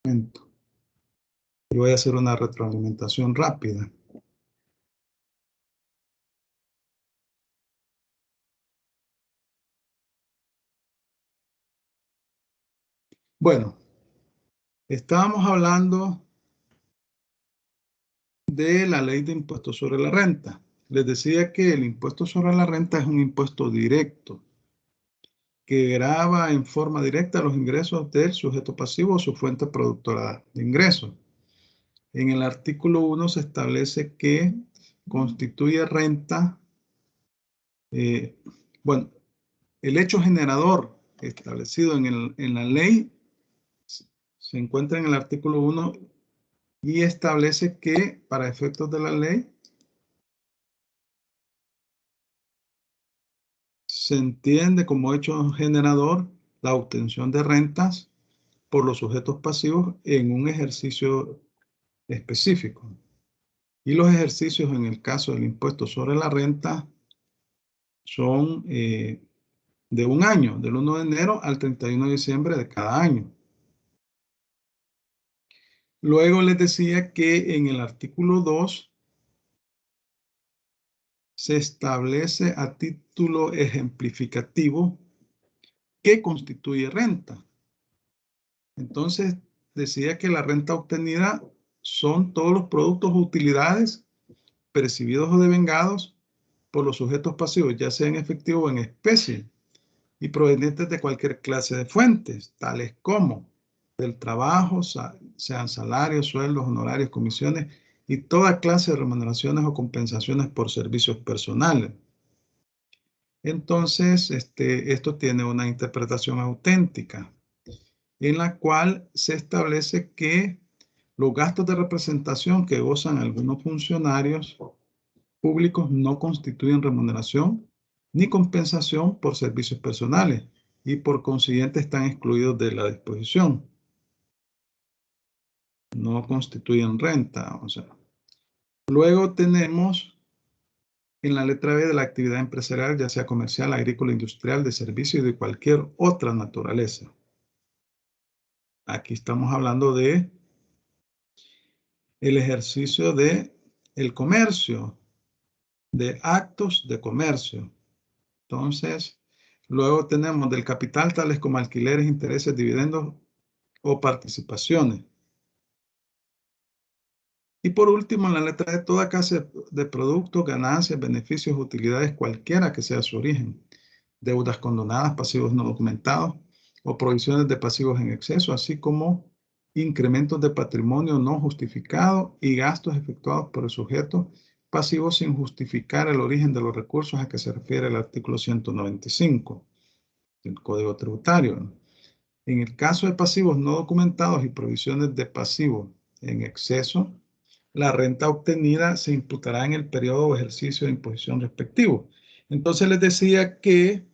Y voy a hacer una retroalimentación rápida. Bueno, estábamos hablando de la ley de impuestos sobre la renta. Les decía que el impuesto sobre la renta es un impuesto directo que grava en forma directa los ingresos del sujeto pasivo o su fuente productora de ingresos. En el artículo 1 se establece que constituye renta, bueno, el hecho generador establecido en la ley se encuentra en el artículo 1 y establece que para efectos de la ley se entiende como hecho generador la obtención de rentas por los sujetos pasivos en un ejercicio específico. Y los ejercicios en el caso del impuesto sobre la renta son de un año, del 1 de enero al 31 de diciembre de cada año. Luego les decía que en el artículo 2 se establece a título ejemplificativo qué constituye renta. Entonces decía que la renta obtenida son todos los productos o utilidades percibidos o devengados por los sujetos pasivos, ya sea en efectivo o en especie, y provenientes de cualquier clase de fuentes, tales como del trabajo, sean salarios, sueldos, honorarios, comisiones y toda clase de remuneraciones o compensaciones por servicios personales. Entonces, esto tiene una interpretación auténtica, en la cual se establece que los gastos de representación que gozan algunos funcionarios públicos no constituyen remuneración ni compensación por servicios personales y por consiguiente están excluidos de la disposición. No constituyen renta, o sea. Luego tenemos en la letra B de la actividad empresarial, ya sea comercial, agrícola, industrial, de servicio y de cualquier otra naturaleza. Aquí estamos hablando de el ejercicio de el comercio, de actos de comercio. Entonces, luego tenemos del capital tales como alquileres, intereses, dividendos o participaciones. Y por último, en la letra de toda clase de productos, ganancias, beneficios, utilidades, cualquiera que sea su origen, deudas condonadas, pasivos no documentados o provisiones de pasivos en exceso, así como incrementos de patrimonio no justificado y gastos efectuados por el sujeto pasivo sin justificar el origen de los recursos a que se refiere el artículo 195 del Código Tributario. En el caso de pasivos no documentados y provisiones de pasivos en exceso, la renta obtenida se imputará en el periodo o ejercicio de imposición respectivo. Entonces les decía que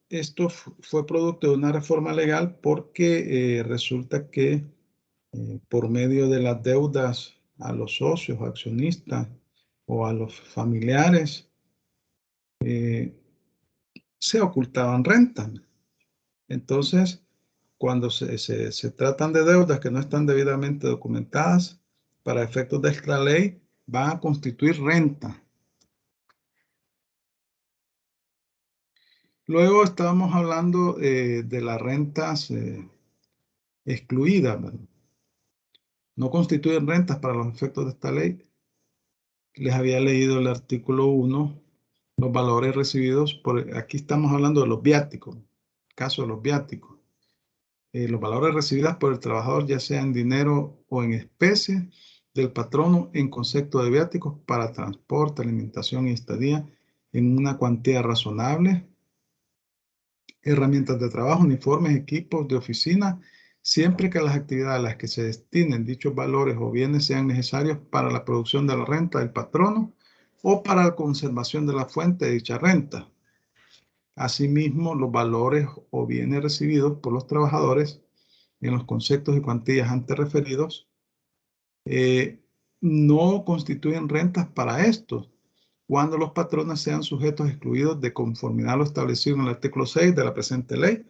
esto fue producto de una reforma legal porque resulta que por medio de las deudas a los socios, accionistas o a los familiares, se ocultaban rentas. Entonces, cuando se tratan de deudas que no están debidamente documentadas, para efectos de esta ley, van a constituir renta. Luego estábamos hablando de las rentas excluidas, ¿verdad? No constituyen rentas para los efectos de esta ley. Les había leído el artículo 1, los valores recibidos por, aquí estamos hablando de los viáticos, caso de los viáticos. Los valores recibidos por el trabajador, ya sea en dinero o en especie, del patrono en concepto de viáticos para transporte, alimentación y estadía en una cuantía razonable, herramientas de trabajo, uniformes, equipos de oficina, siempre que las actividades a las que se destinen dichos valores o bienes sean necesarios para la producción de la renta del patrono o para la conservación de la fuente de dicha renta. Asimismo, los valores o bienes recibidos por los trabajadores en los conceptos y cuantías antes referidos no constituyen rentas para estos, cuando los patrones sean sujetos excluidos de conformidad a lo establecido en el artículo 6 de la presente ley,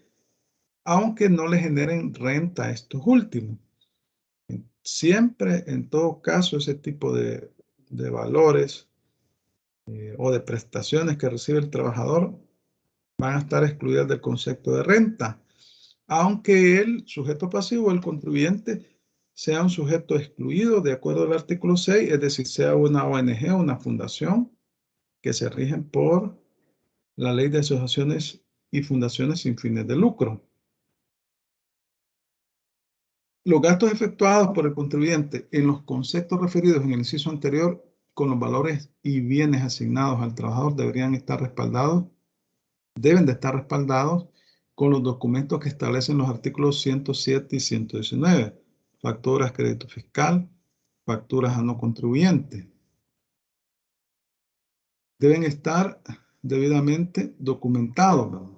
aunque no le generen renta a estos últimos. Siempre, en todo caso, ese tipo de valores o de prestaciones que recibe el trabajador van a estar excluidas del concepto de renta, aunque el sujeto pasivo, el contribuyente, sea un sujeto excluido de acuerdo al artículo 6, es decir, sea una ONG o una fundación que se rigen por la ley de asociaciones y fundaciones sin fines de lucro. Los gastos efectuados por el contribuyente en los conceptos referidos en el inciso anterior con los valores y bienes asignados al trabajador deben de estar respaldados con los documentos que establecen los artículos 107 y 119, facturas, crédito fiscal, facturas a no contribuyente. Deben estar debidamente documentados, ¿verdad?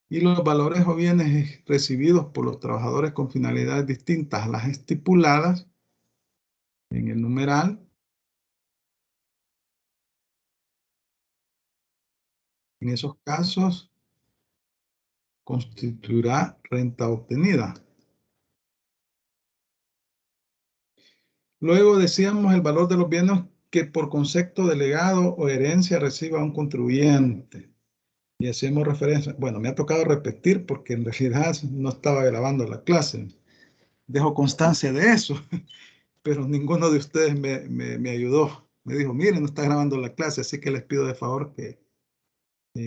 Y los valores o bienes recibidos por los trabajadores con finalidades distintas a las estipuladas en el numeral, en esos casos constituirá renta obtenida. Luego decíamos el valor de los bienes que por concepto de legado o herencia reciba un contribuyente. Y hacemos referencia, bueno, me ha tocado repetir porque en realidad no estaba grabando la clase. Dejo constancia de eso, pero ninguno de ustedes me ayudó. Me dijo, miren, no está grabando la clase, así que les pido de favor que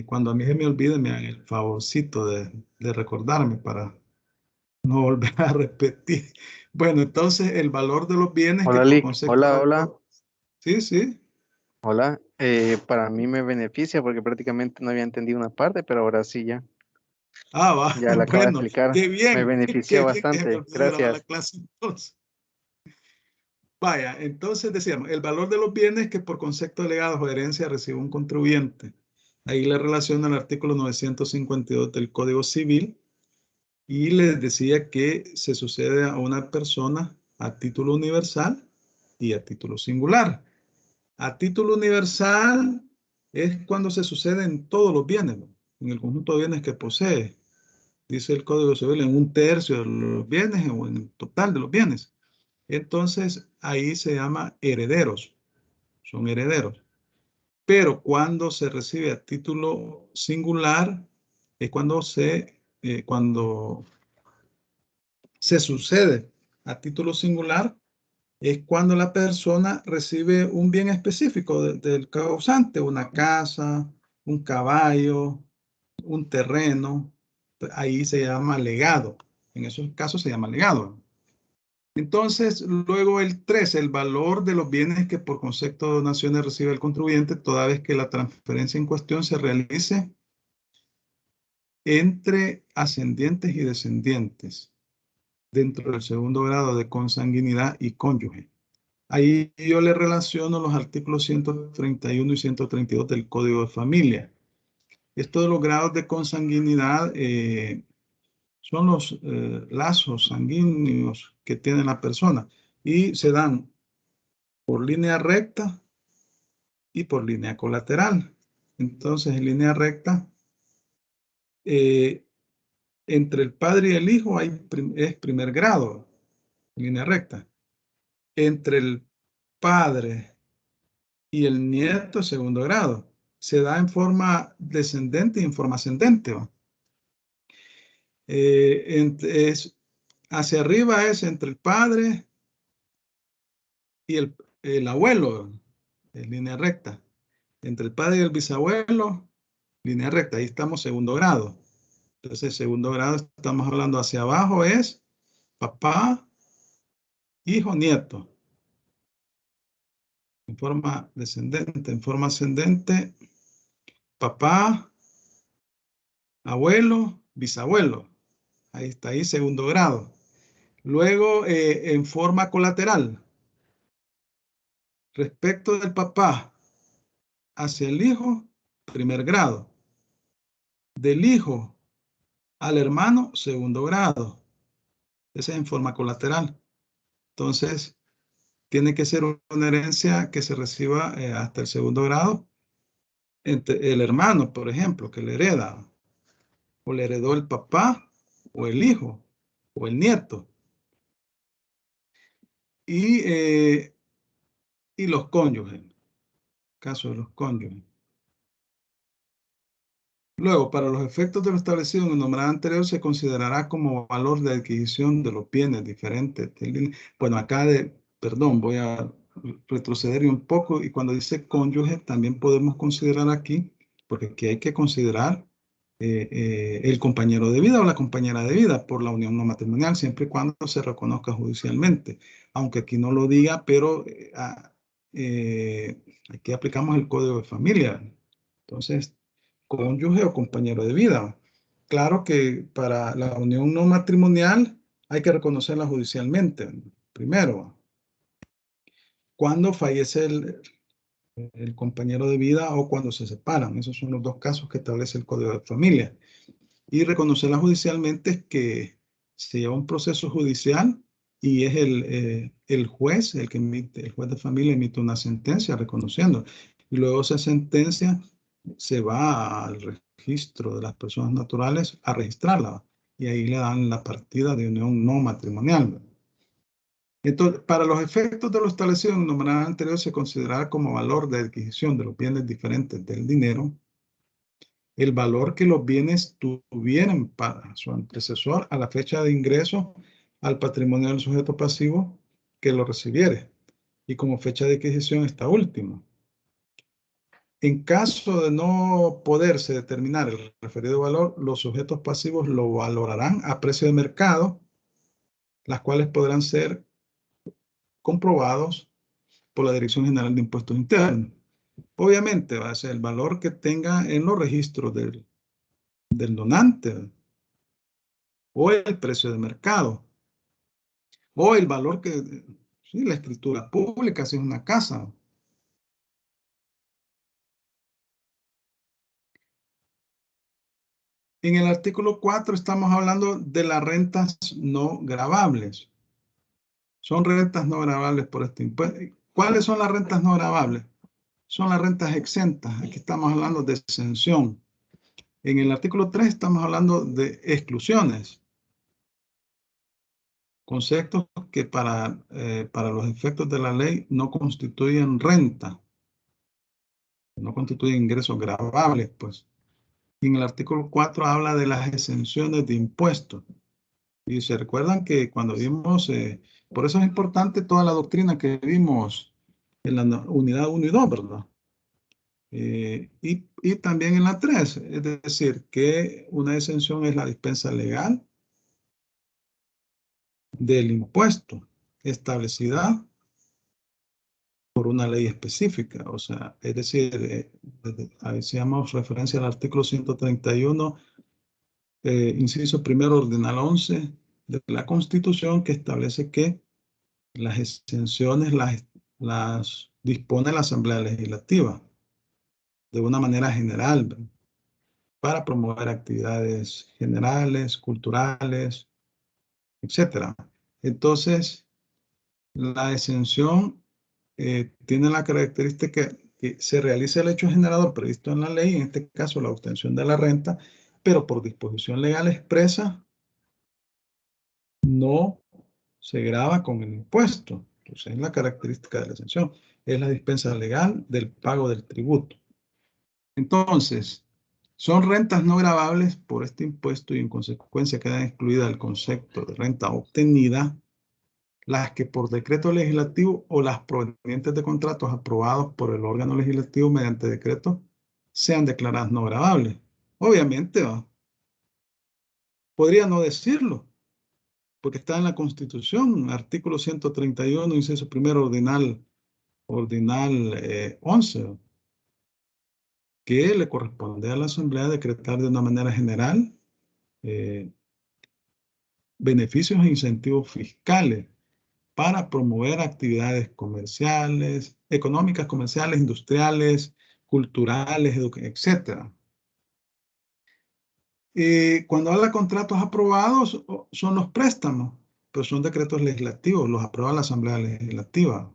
cuando a mí se me olvide me hagan el favorcito de recordarme para no volver a repetir. Bueno, entonces el valor de los bienes que Hola, por Lick. concepto Hola, de hola, legado. Sí, sí. hola. Para mí me beneficia porque prácticamente no había entendido una parte, pero ahora sí Ah, va. ya la acabo de Bueno, explicar. qué Me bien, benefició qué bien que se me bastante. olvidó grabar la Gracias. clase entonces. Vaya, entonces decíamos, el valor de los bienes que por concepto de legados o herencia recibe un contribuyente. Ahí le relaciona el artículo 952 del Código Civil y les decía que se sucede a una persona a título universal y a título singular. A título universal es cuando se sucede en todos los bienes, ¿no? En el conjunto de bienes que posee. Dice el Código Civil, en un tercio de los bienes o en el total de los bienes. Entonces, ahí se llama herederos, son herederos. Pero cuando se recibe a título singular, es cuando se sucede a título singular, es cuando la persona recibe un bien específico del causante, una casa, un caballo, un terreno. Ahí se llama legado. En esos casos se llama legado. Entonces, luego el 3, el valor de los bienes que por concepto de donaciones recibe el contribuyente, toda vez que la transferencia en cuestión se realice entre ascendientes y descendientes, dentro del segundo grado de consanguinidad y cónyuge. Ahí yo le relaciono los artículos 131 y 132 del Código de Familia. Esto de los grados de consanguinidad son los lazos sanguíneos que tiene la persona y se dan por línea recta y por línea colateral. Entonces, en línea recta, eh, entre el padre y el hijo es primer grado, línea recta. Entre el padre y el nieto, segundo grado. Se da en forma descendente y en forma ascendente, ¿va? Hacia arriba es entre el padre y el abuelo, en línea recta. Entre el padre y el bisabuelo, línea recta. Ahí estamos segundo grado. Entonces, segundo grado, estamos hablando hacia abajo, es papá, hijo, nieto. En forma descendente, en forma ascendente, papá, abuelo, bisabuelo. Ahí está, ahí segundo grado. Luego, en forma colateral, respecto del papá hacia el hijo, primer grado. Del hijo al hermano, segundo grado. Esa es en forma colateral. Entonces, tiene que ser una herencia que se reciba hasta el segundo grado entre el hermano, por ejemplo, que le hereda, o le heredó el papá, o el hijo, o el nieto. Y los cónyuges, caso de los cónyuges. Luego, para los efectos de lo establecido en el numeral anterior, se considerará como valor de adquisición de los bienes diferentes. Bueno, perdón, voy a retroceder un poco, y cuando dice cónyuge, también podemos considerar aquí, porque aquí hay que considerar el compañero de vida o la compañera de vida por la unión no matrimonial, siempre y cuando se reconozca judicialmente. Aunque aquí no lo diga, pero aquí aplicamos el Código de Familia. Entonces, cónyuge o compañero de vida. Claro que para la unión no matrimonial hay que reconocerla judicialmente, primero. Cuando fallece el compañero de vida o cuando se separan. Esos son los dos casos que establece el Código de Familia. Y reconocerla judicialmente es que se lleva un proceso judicial y es el juez, el juez de familia emite una sentencia reconociendo. Y luego esa sentencia se va al registro de las personas naturales a registrarla. Y ahí le dan la partida de unión no matrimonial. Entonces, para los efectos de lo establecido en el numeral anterior, se considerará como valor de adquisición de los bienes diferentes del dinero el valor que los bienes tuvieran para su antecesor a la fecha de ingreso al patrimonio del sujeto pasivo que lo recibiere, y como fecha de adquisición esta última. En caso de no poderse determinar el referido valor, los sujetos pasivos lo valorarán a precio de mercado, las cuales podrán ser comprobados por la Dirección General de Impuestos Internos. Obviamente va a ser el valor que tenga en los registros del donante o el precio de mercado o el valor que, sí, la escritura pública, si es una casa. En el artículo 4 estamos hablando de las rentas no gravables. Son rentas no gravables por este impuesto. ¿Cuáles son las rentas no gravables? Son las rentas exentas. Aquí estamos hablando de exención. En el artículo 3 estamos hablando de exclusiones. Conceptos que para los efectos de la ley no constituyen renta, no constituyen ingresos gravables, pues. Y en el artículo 4 habla de las exenciones de impuestos. Y se recuerdan que cuando vimos, por eso es importante toda la doctrina que vimos en la unidad 1 y 2, ¿verdad? Y también en la 3, es decir, que una exención es la dispensa legal del impuesto establecida por una ley específica. O sea, es decir, ahí hacíamos referencia al artículo 131, inciso primero, ordinal 11 de la Constitución, que establece que las exenciones las dispone la Asamblea Legislativa de una manera general, ¿verdad? Para promover actividades generales, culturales, etcétera. Entonces, la exención tiene la característica que se realiza el hecho generador previsto en la ley, en este caso la obtención de la renta, pero por disposición legal expresa no se grava con el impuesto. Entonces, es la característica de la exención. Es la dispensa legal del pago del tributo. Entonces, son rentas no gravables por este impuesto y en consecuencia quedan excluidas del concepto de renta obtenida las que por decreto legislativo o las provenientes de contratos aprobados por el órgano legislativo mediante decreto sean declaradas no gravables. Obviamente, podría no decirlo, porque está en la Constitución, artículo 131, inciso primero, ordinal 11, que le corresponde a la Asamblea decretar de una manera general eh, beneficios e incentivos fiscales para promover actividades comerciales, económicas, comerciales, industriales, culturales, etcétera. Cuando habla de contratos aprobados, son los préstamos, pero son decretos legislativos, los aprueba la Asamblea Legislativa.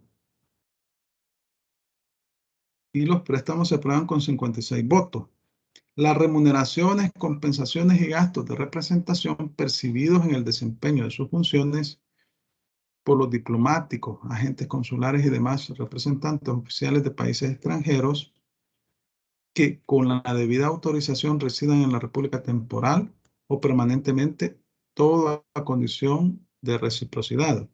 Y los préstamos se aprueban con 56 votos. Las remuneraciones, compensaciones y gastos de representación percibidos en el desempeño de sus funciones por los diplomáticos, agentes consulares y demás representantes oficiales de países extranjeros que con la debida autorización residan en la República temporal o permanentemente, toda condición de reciprocidad.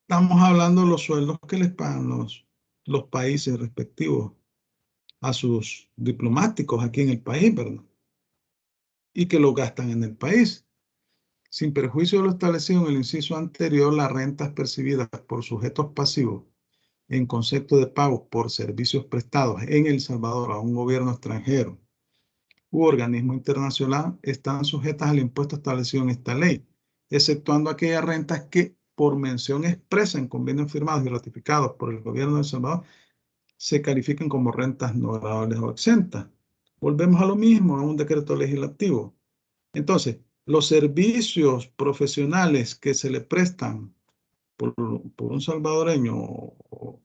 Estamos hablando de los sueldos que les pagan los países respectivos a sus diplomáticos aquí en el país, ¿verdad? Y que lo gastan en el país. Sin perjuicio de lo establecido en el inciso anterior, las rentas percibidas por sujetos pasivos en concepto de pago por servicios prestados en El Salvador a un gobierno extranjero u organismo internacional están sujetas al impuesto establecido en esta ley, exceptuando aquellas rentas que, por mención expresa en convenios firmados y ratificados por el gobierno de El Salvador, se califican como rentas no gravables o exentas. Volvemos a lo mismo, a un decreto legislativo. Entonces, los servicios profesionales que se le prestan por un salvadoreño o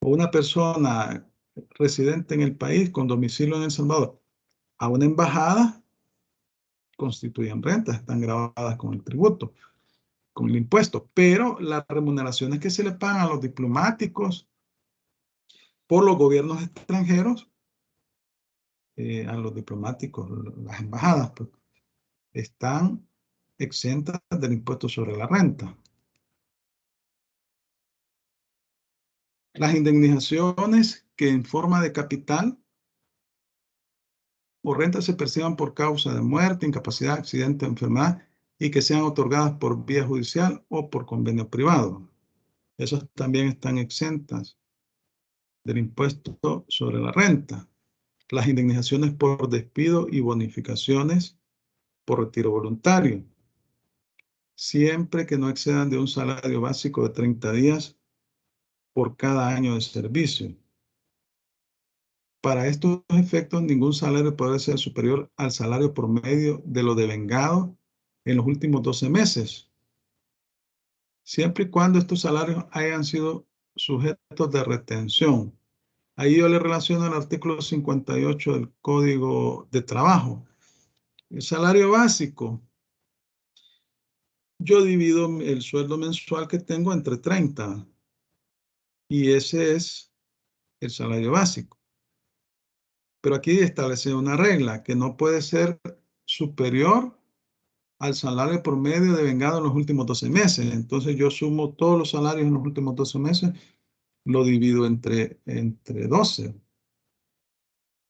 una persona residente en el país con domicilio en El Salvador a una embajada constituyen rentas, están grabadas con el tributo, con el impuesto, pero las remuneraciones que se le pagan a los diplomáticos por los gobiernos extranjeros, a los diplomáticos, las embajadas, pues, están exentas del impuesto sobre la renta. Las indemnizaciones que en forma de capital o renta se perciban por causa de muerte, incapacidad, accidente, enfermedad y que sean otorgadas por vía judicial o por convenio privado. Esas también están exentas del impuesto sobre la renta. Las indemnizaciones por despido y bonificaciones por retiro voluntario, siempre que no excedan de un salario básico de 30 días por cada año de servicio. Para estos efectos, ningún salario puede ser superior al salario promedio de lo devengado en los últimos 12 meses, siempre y cuando estos salarios hayan sido sujetos de retención. Ahí yo le relaciono el artículo 58 del Código de Trabajo. El salario básico, yo divido el sueldo mensual que tengo entre 30 y ese es el salario básico. Pero aquí establece una regla que no puede ser superior al salario promedio devengado en los últimos 12 meses. Entonces yo sumo todos los salarios en los últimos 12 meses, lo divido entre 12.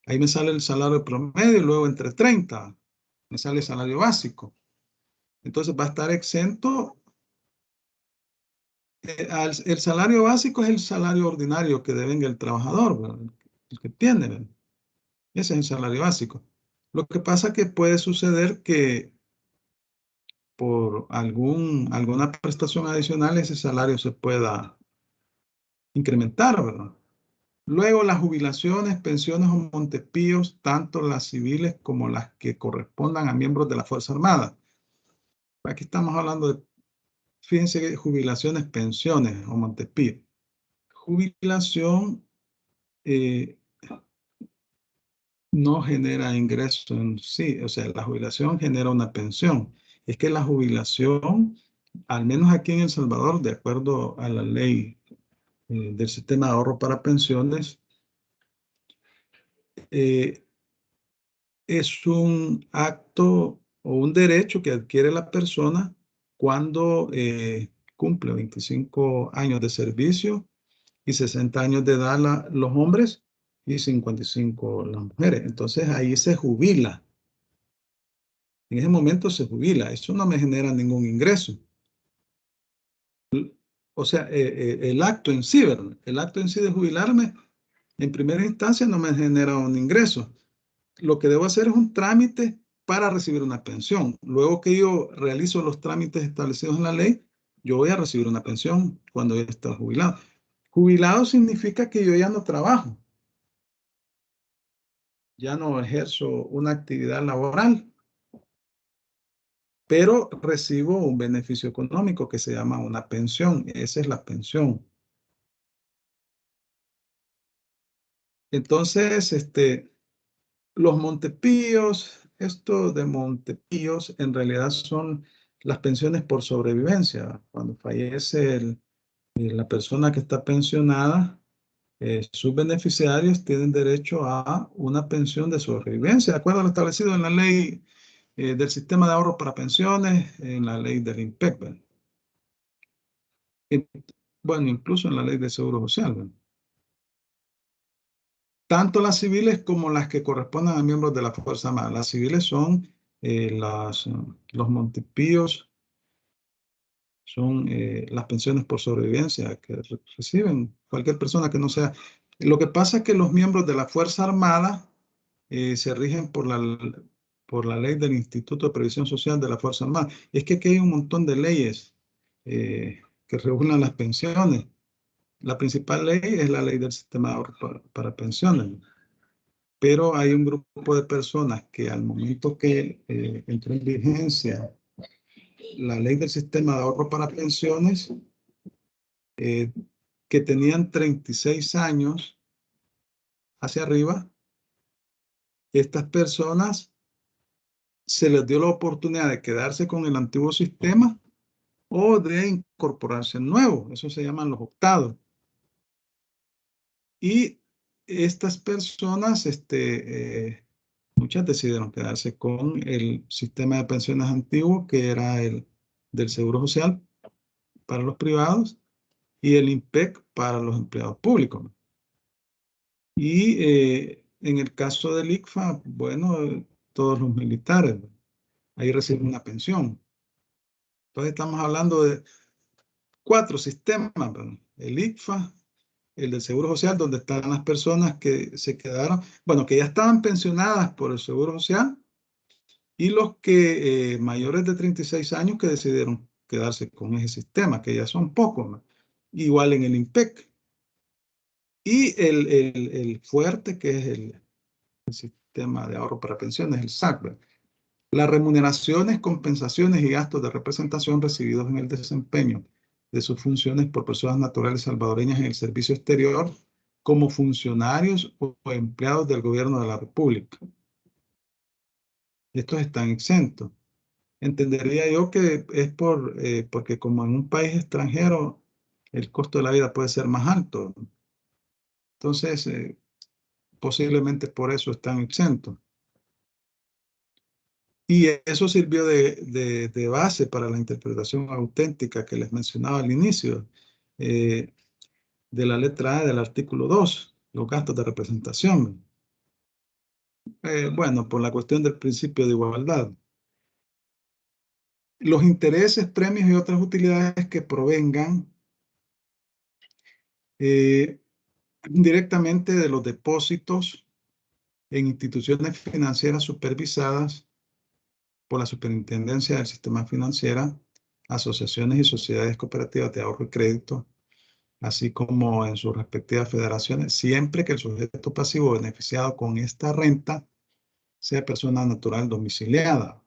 Ahí me sale el salario promedio y luego entre 30 me sale el salario básico. Entonces va a estar exento. El salario básico es el salario ordinario que devenga el trabajador, ¿verdad? El que tiene, ¿verdad? Ese es el salario básico. Lo que pasa es que puede suceder que por alguna prestación adicional ese salario se pueda incrementar, ¿verdad? Luego las jubilaciones, pensiones o montepíos, tanto las civiles como las que correspondan a miembros de la Fuerza Armada. Aquí estamos hablando de, fíjense que jubilaciones, pensiones o montepíos. Jubilación no genera ingreso en sí, o sea, la jubilación genera una pensión. Es que la jubilación, al menos aquí en El Salvador, de acuerdo a la ley del sistema de ahorro para pensiones, eh, es un acto o un derecho que adquiere la persona cuando cumple 25 años de servicio y 60 años de edad los hombres y 55 las mujeres. Entonces ahí se jubila. En ese momento se jubila. Eso no me genera ningún ingreso. O sea, el acto en sí, ¿verdad? El acto en sí de jubilarme, en primera instancia no me genera un ingreso. Lo que debo hacer es un trámite para recibir una pensión. Luego que yo realizo los trámites establecidos en la ley, yo voy a recibir una pensión cuando ya esté jubilado. Jubilado significa que yo ya no trabajo, ya no ejerzo una actividad laboral, pero recibo un beneficio económico que se llama una pensión. Esa es la pensión. Entonces, Los Montepíos, esto de Montepíos en realidad son las pensiones por sobrevivencia. Cuando fallece la persona que está pensionada, sus beneficiarios tienen derecho a una pensión de sobrevivencia, de acuerdo a lo establecido en la ley del sistema de ahorro para pensiones, en la ley del INPEC, ¿verdad? Y, bueno, incluso en la ley de Seguro Social, ¿verdad? Tanto las civiles como las que corresponden a miembros de la Fuerza Armada. Las civiles son los Montepíos, son las pensiones por sobrevivencia que reciben cualquier persona que no sea. Lo que pasa es que los miembros de la Fuerza Armada se rigen por la ley del Instituto de Previsión Social de la Fuerza Armada. Es que aquí hay un montón de leyes que regulan las pensiones. La principal ley es la ley del sistema de ahorro para pensiones, pero hay un grupo de personas que al momento que entró en vigencia la ley del sistema de ahorro para pensiones, eh, que tenían 36 años hacia arriba, estas personas se les dio la oportunidad de quedarse con el antiguo sistema o de incorporarse al nuevo. Eso se llaman los optados. Y estas personas, muchas decidieron quedarse con el sistema de pensiones antiguo, que era el del Seguro Social para los privados y el INPEC para los empleados públicos. Y en el caso del ICFA, bueno, todos los militares, ahí reciben una pensión. Entonces estamos hablando de 4 sistemas, ¿verdad? El ICFA, el del Seguro Social, donde están las personas que se quedaron, bueno, que ya estaban pensionadas por el Seguro Social, y los que mayores de 36 años que decidieron quedarse con ese sistema, que ya son pocos, ¿no? Igual en el INPEC. Y el fuerte, que es el sistema de ahorro para pensiones, el SAC, ¿verdad? Las remuneraciones, compensaciones y gastos de representación recibidos en el desempeño de sus funciones por personas naturales salvadoreñas en el servicio exterior como funcionarios o empleados del gobierno de la República. Estos están exentos. Entendería yo que es porque como en un país extranjero el costo de la vida puede ser más alto. Entonces, posiblemente por eso están exentos. Y eso sirvió de base para la interpretación auténtica que les mencionaba al inicio, eh, de la letra A del artículo 2, los gastos de representación. Bueno, por la cuestión del principio de igualdad. Los intereses, premios y otras utilidades que provengan eh, directamente de los depósitos en instituciones financieras supervisadas por la Superintendencia del Sistema Financiero, asociaciones y sociedades cooperativas de ahorro y crédito, así como en sus respectivas federaciones, siempre que el sujeto pasivo beneficiado con esta renta sea persona natural domiciliada,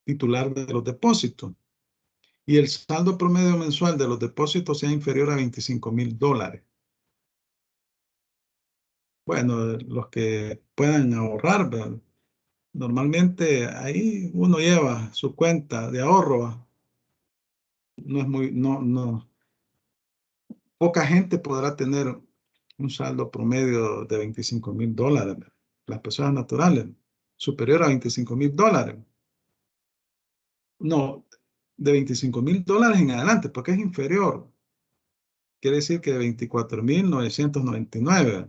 titular de los depósitos, y el saldo promedio mensual de los depósitos sea inferior a $25,000. Bueno, los que puedan ahorrar, ¿verdad? Normalmente ahí uno lleva su cuenta de ahorro, ¿va? No es muy, no, poca gente podrá tener un saldo promedio de $25,000, ¿verdad? Las personas naturales, superior a $25,000. No, de $25,000 en adelante, porque es inferior. Quiere decir que 24,999.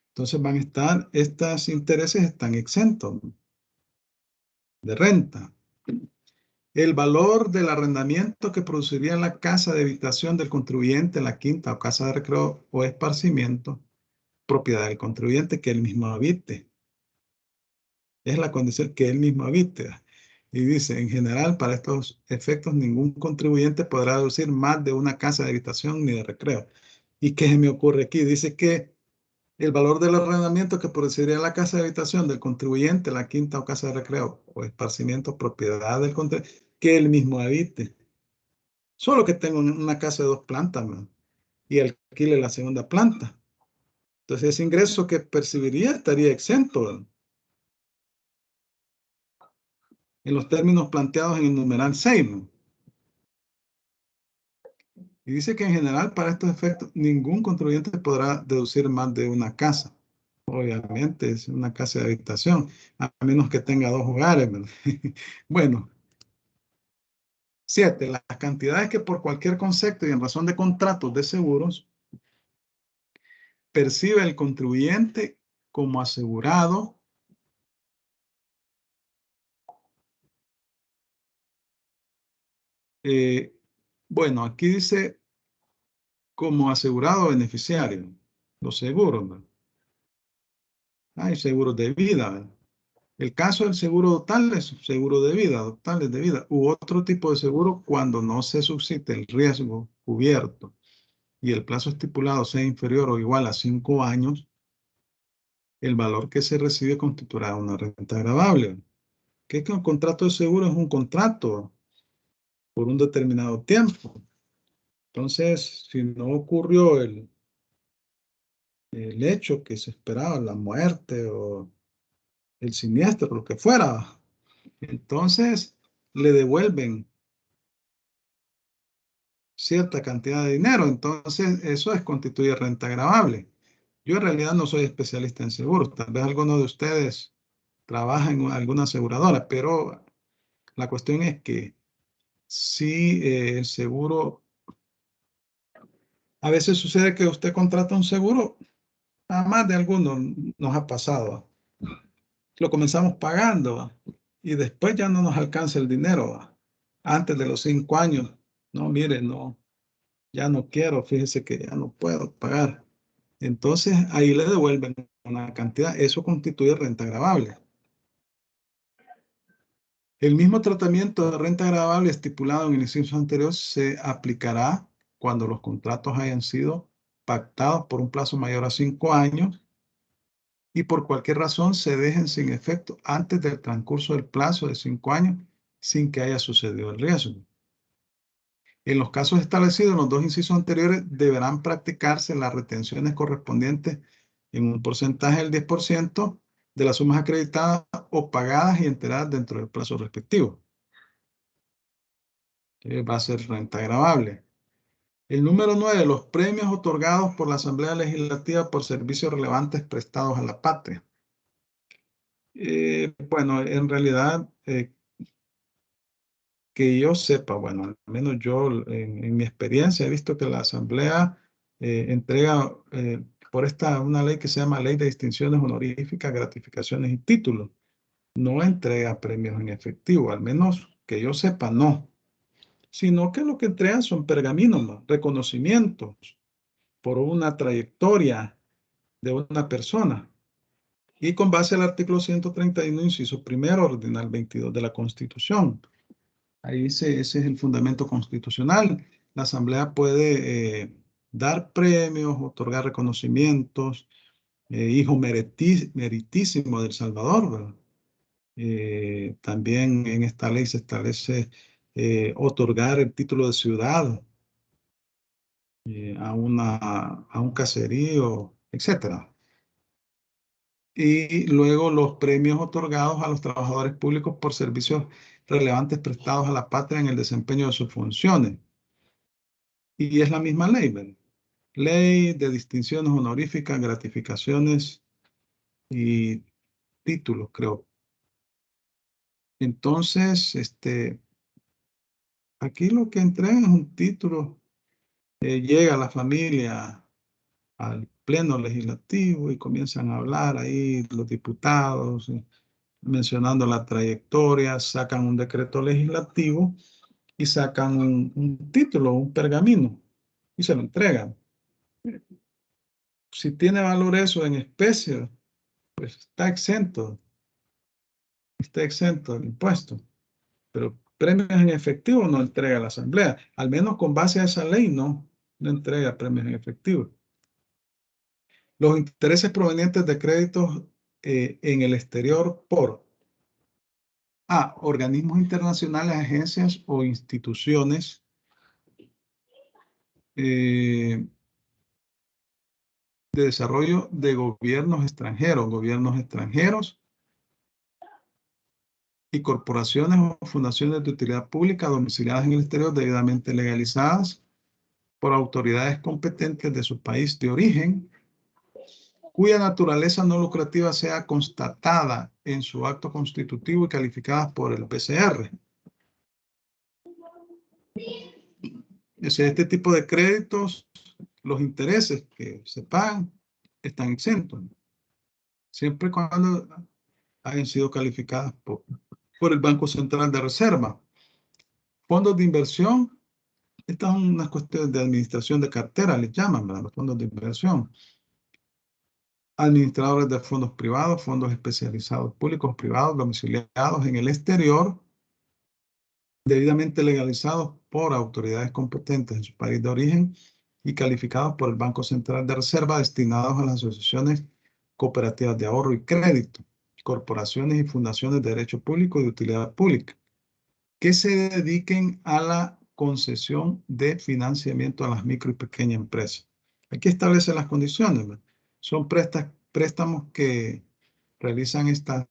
Entonces van a estar, estos intereses están exentos de renta. El valor del arrendamiento que produciría la casa de habitación del contribuyente, la quinta o casa de recreo o esparcimiento, propiedad del contribuyente que él mismo habite. Es la condición que él mismo habite. Y dice, en general, para estos efectos, ningún contribuyente podrá deducir más de una casa de habitación ni de recreo. ¿Y qué se me ocurre aquí? Dice que el valor del arrendamiento que produciría la casa de habitación del contribuyente, la quinta o casa de recreo o esparcimiento, propiedad del contribuyente, que él mismo habite. Solo que tengo una casa de 2 plantas, ¿no? Y alquile la segunda planta. Entonces, ese ingreso que percibiría estaría exento en los términos planteados en el numeral 6, ¿no? Y dice que en general, para estos efectos, ningún contribuyente podrá deducir más de una casa. Obviamente, es una casa de habitación, a menos que tenga 2 hogares, ¿verdad? Bueno, 7. Las cantidades que por cualquier concepto y en razón de contratos de seguros percibe el contribuyente como asegurado bueno, aquí dice como asegurado beneficiario, los seguros, ¿verdad? Hay seguros de vida, ¿verdad? El caso del seguro total es seguro de vida, totales de vida, u otro tipo de seguro cuando no se suscite el riesgo cubierto y el plazo estipulado sea inferior o igual a 5 años, el valor que se recibe constituirá una renta gravable. ¿Qué es que un contrato de seguro? Es un contrato por un determinado tiempo. Entonces, si no ocurrió el hecho que se esperaba, la muerte o el siniestro, lo que fuera, entonces le devuelven cierta cantidad de dinero. Entonces, eso constituye renta gravable. Yo en realidad no soy especialista en seguros. Tal vez alguno de ustedes trabaja en alguna aseguradora, pero la cuestión es que si el seguro, a veces sucede que usted contrata un seguro, a más de algunos nos ha pasado. Lo comenzamos pagando, ¿va? Y después ya no nos alcanza el dinero, ¿va? Antes de los 5 años. No, mire, no, ya no quiero, fíjese que ya no puedo pagar. Entonces ahí le devuelven una cantidad, eso constituye renta gravable. El mismo tratamiento de renta gravable estipulado en el inciso anterior se aplicará cuando los contratos hayan sido pactados por un plazo mayor a 5 años y por cualquier razón se dejen sin efecto antes del transcurso del plazo de 5 años sin que haya sucedido el riesgo. En los casos establecidos en los 2 incisos anteriores, deberán practicarse las retenciones correspondientes en un porcentaje del 10% de las sumas acreditadas o pagadas y enteradas dentro del plazo respectivo. Va a ser renta gravable. El número 9, los premios otorgados por la Asamblea Legislativa por servicios relevantes prestados a la patria. Bueno, en realidad, que yo sepa, bueno, al menos yo en mi experiencia he visto que la Asamblea entrega por una ley que se llama Ley de Distinciones Honoríficas, Gratificaciones y Títulos. No entrega premios en efectivo, al menos que yo sepa, no. Sino que lo que entregan son pergaminos, ¿no? Reconocimientos por una trayectoria de una persona. Y con base al artículo 131, inciso primero, ordinal 22 de la Constitución. Ahí ese es el fundamento constitucional. La Asamblea puede dar premios, otorgar reconocimientos, hijo meritísimo del Salvador, ¿verdad? También en esta ley se establece otorgar el título de ciudad a un caserío, etcétera. Y luego los premios otorgados a los trabajadores públicos por servicios relevantes prestados a la patria en el desempeño de sus funciones. Y es la misma ley, ¿verdad? Ley de distinciones honoríficas, gratificaciones y títulos, creo. Entonces, aquí lo que entregan es un título, llega la familia al pleno legislativo y comienzan a hablar ahí los diputados, mencionando la trayectoria, sacan un decreto legislativo y sacan un título, un pergamino y se lo entregan. Si tiene valor eso en especie, pues está exento del impuesto. Pero premios en efectivo no entrega la Asamblea, al menos con base a esa ley no entrega premios en efectivo. Los intereses provenientes de créditos en el exterior por organismos internacionales, agencias o instituciones de desarrollo de gobiernos extranjeros y corporaciones o fundaciones de utilidad pública domiciliadas en el exterior debidamente legalizadas por autoridades competentes de su país de origen, cuya naturaleza no lucrativa sea constatada en su acto constitutivo y calificadas por el PCR. O sea, este tipo de créditos, los intereses que se pagan están exentos, siempre y cuando hayan sido calificadas por el Banco Central de Reserva. Fondos de inversión, estas son unas cuestiones de administración de cartera, les llaman, ¿verdad? Los fondos de inversión. Administradores de fondos privados, fondos especializados públicos privados domiciliados en el exterior, debidamente legalizados por autoridades competentes en su país de origen y calificados por el Banco Central de Reserva, destinados a las asociaciones cooperativas de ahorro y crédito, corporaciones y fundaciones de derecho público y de utilidad pública, que se dediquen a la concesión de financiamiento a las micro y pequeñas empresas. Aquí establece las condiciones, ¿verdad? Son préstamos que realizan estas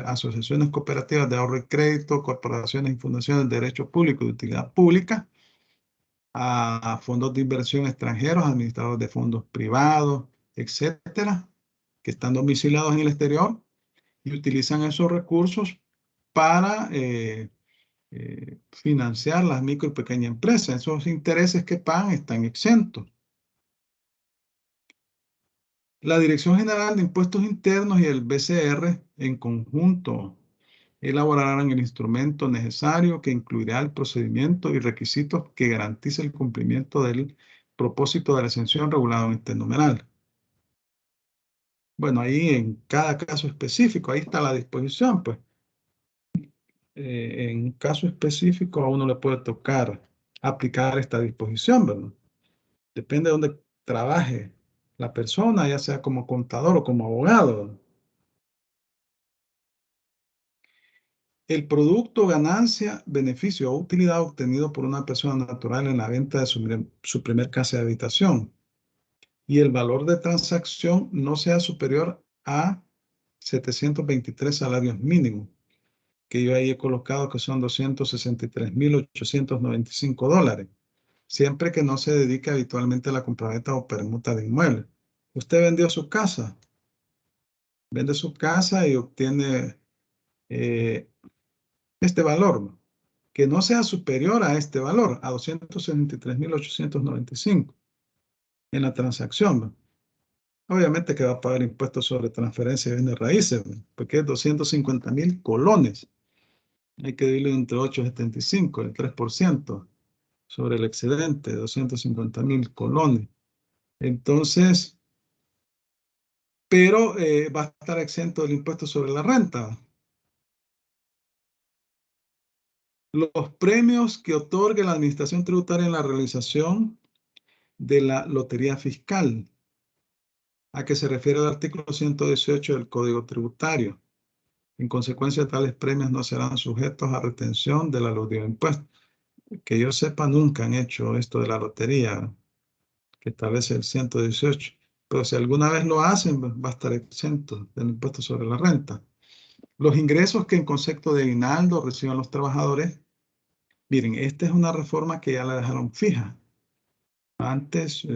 asociaciones cooperativas de ahorro y crédito, corporaciones y fundaciones de derecho público y de utilidad pública, a fondos de inversión extranjeros, administradores de fondos privados, etcétera, que están domiciliados en el exterior y utilizan esos recursos para financiar las micro y pequeñas empresas. Esos intereses que pagan están exentos. La Dirección General de Impuestos Internos y el BCR en conjunto elaborarán el instrumento necesario que incluirá el procedimiento y requisitos que garantice el cumplimiento del propósito de la exención regulado en este numeral. Bueno, ahí en cada caso específico, ahí está la disposición, pues. En un caso específico a uno le puede tocar aplicar esta disposición, ¿verdad? Depende de dónde trabaje la persona, ya sea como contador o como abogado. El producto, ganancia, beneficio o utilidad obtenido por una persona natural en la venta de su primer casa de habitación y el valor de transacción no sea superior a 723 salarios mínimos, que yo ahí he colocado que son $263,895, siempre que no se dedique habitualmente a la compraventa o permuta de inmuebles. Usted vendió su casa, vende su casa y obtiene este valor, que no sea superior a este valor, a 263,895 en la transacción, ¿no? Obviamente que va a pagar impuestos sobre transferencia de bienes raíces, ¿no? Porque es 250,000 colones. Hay que dividirlo entre 8,75, el 3% sobre el excedente, 250,000 colones. Entonces, pero va a estar exento del impuesto sobre la renta. Los premios que otorgue la Administración Tributaria en la realización de la lotería fiscal, a que se refiere el artículo 118 del Código Tributario. En consecuencia, tales premios no serán sujetos a retención de la lotería de impuestos. Que yo sepa, nunca han hecho esto de la lotería que establece el 118. Pero si alguna vez lo hacen, va a estar exento del impuesto sobre la renta. Los ingresos que en concepto de aguinaldo reciban los trabajadores. Miren, esta es una reforma que ya la dejaron fija. Antes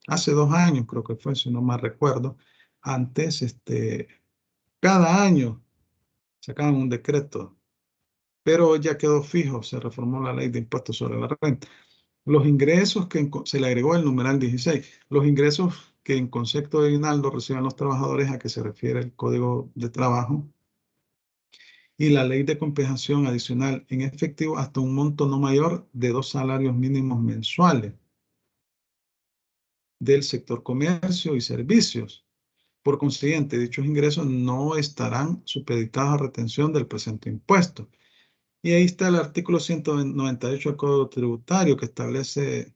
hace 2 años, creo que fue, si no mal recuerdo, antes, cada año sacaban un decreto, pero ya quedó fijo, se reformó la ley de impuestos sobre la renta. Los ingresos que se le agregó el numeral 16, los ingresos que en concepto de aguinaldo reciban los trabajadores, a que se refiere el Código de Trabajo, y la ley de compensación adicional en efectivo hasta un monto no mayor de 2 salarios mínimos mensuales del sector comercio y servicios. Por consiguiente, dichos ingresos no estarán supeditados a retención del presente impuesto. Y ahí está el artículo 198 del Código Tributario, que establece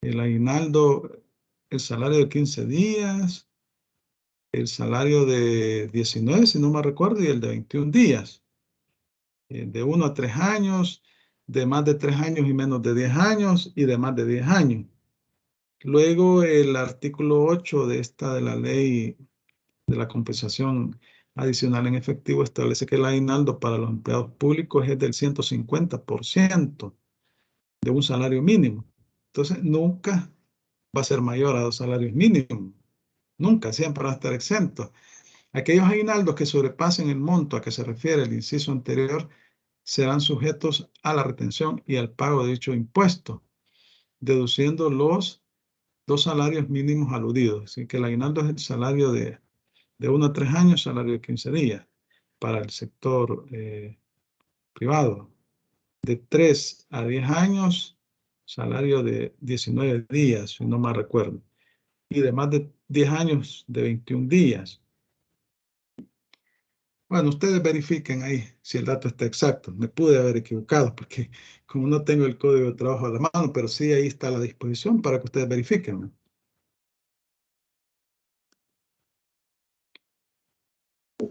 el aguinaldo, el salario de 15 días, el salario de 19, si no me recuerdo, y el de 21 días, de 1 a 3 años, de más de 3 años y menos de 10 años, y de más de 10 años. Luego, el artículo 8 de la ley de la compensación adicional en efectivo establece que el aguinaldo para los empleados públicos es del 150% de un salario mínimo. Entonces, nunca va a ser mayor a 2 salarios mínimos. Nunca, siempre va a estar exento. Aquellos aguinaldos que sobrepasen el monto a que se refiere el inciso anterior serán sujetos a la retención y al pago de dicho impuesto, deduciendo los 2 salarios mínimos aludidos. Así que el aguinaldo es el salario de 1 a 3 años, salario de 15 días para el sector privado. De 3 a 10 años, salario de 19 días, si no mal recuerdo. Y de más de 10 años, de 21 días. Bueno, ustedes verifiquen ahí si el dato está exacto. Me pude haber equivocado porque como no tengo el código de trabajo a la mano, pero sí ahí está a la disposición para que ustedes verifiquen, ¿no?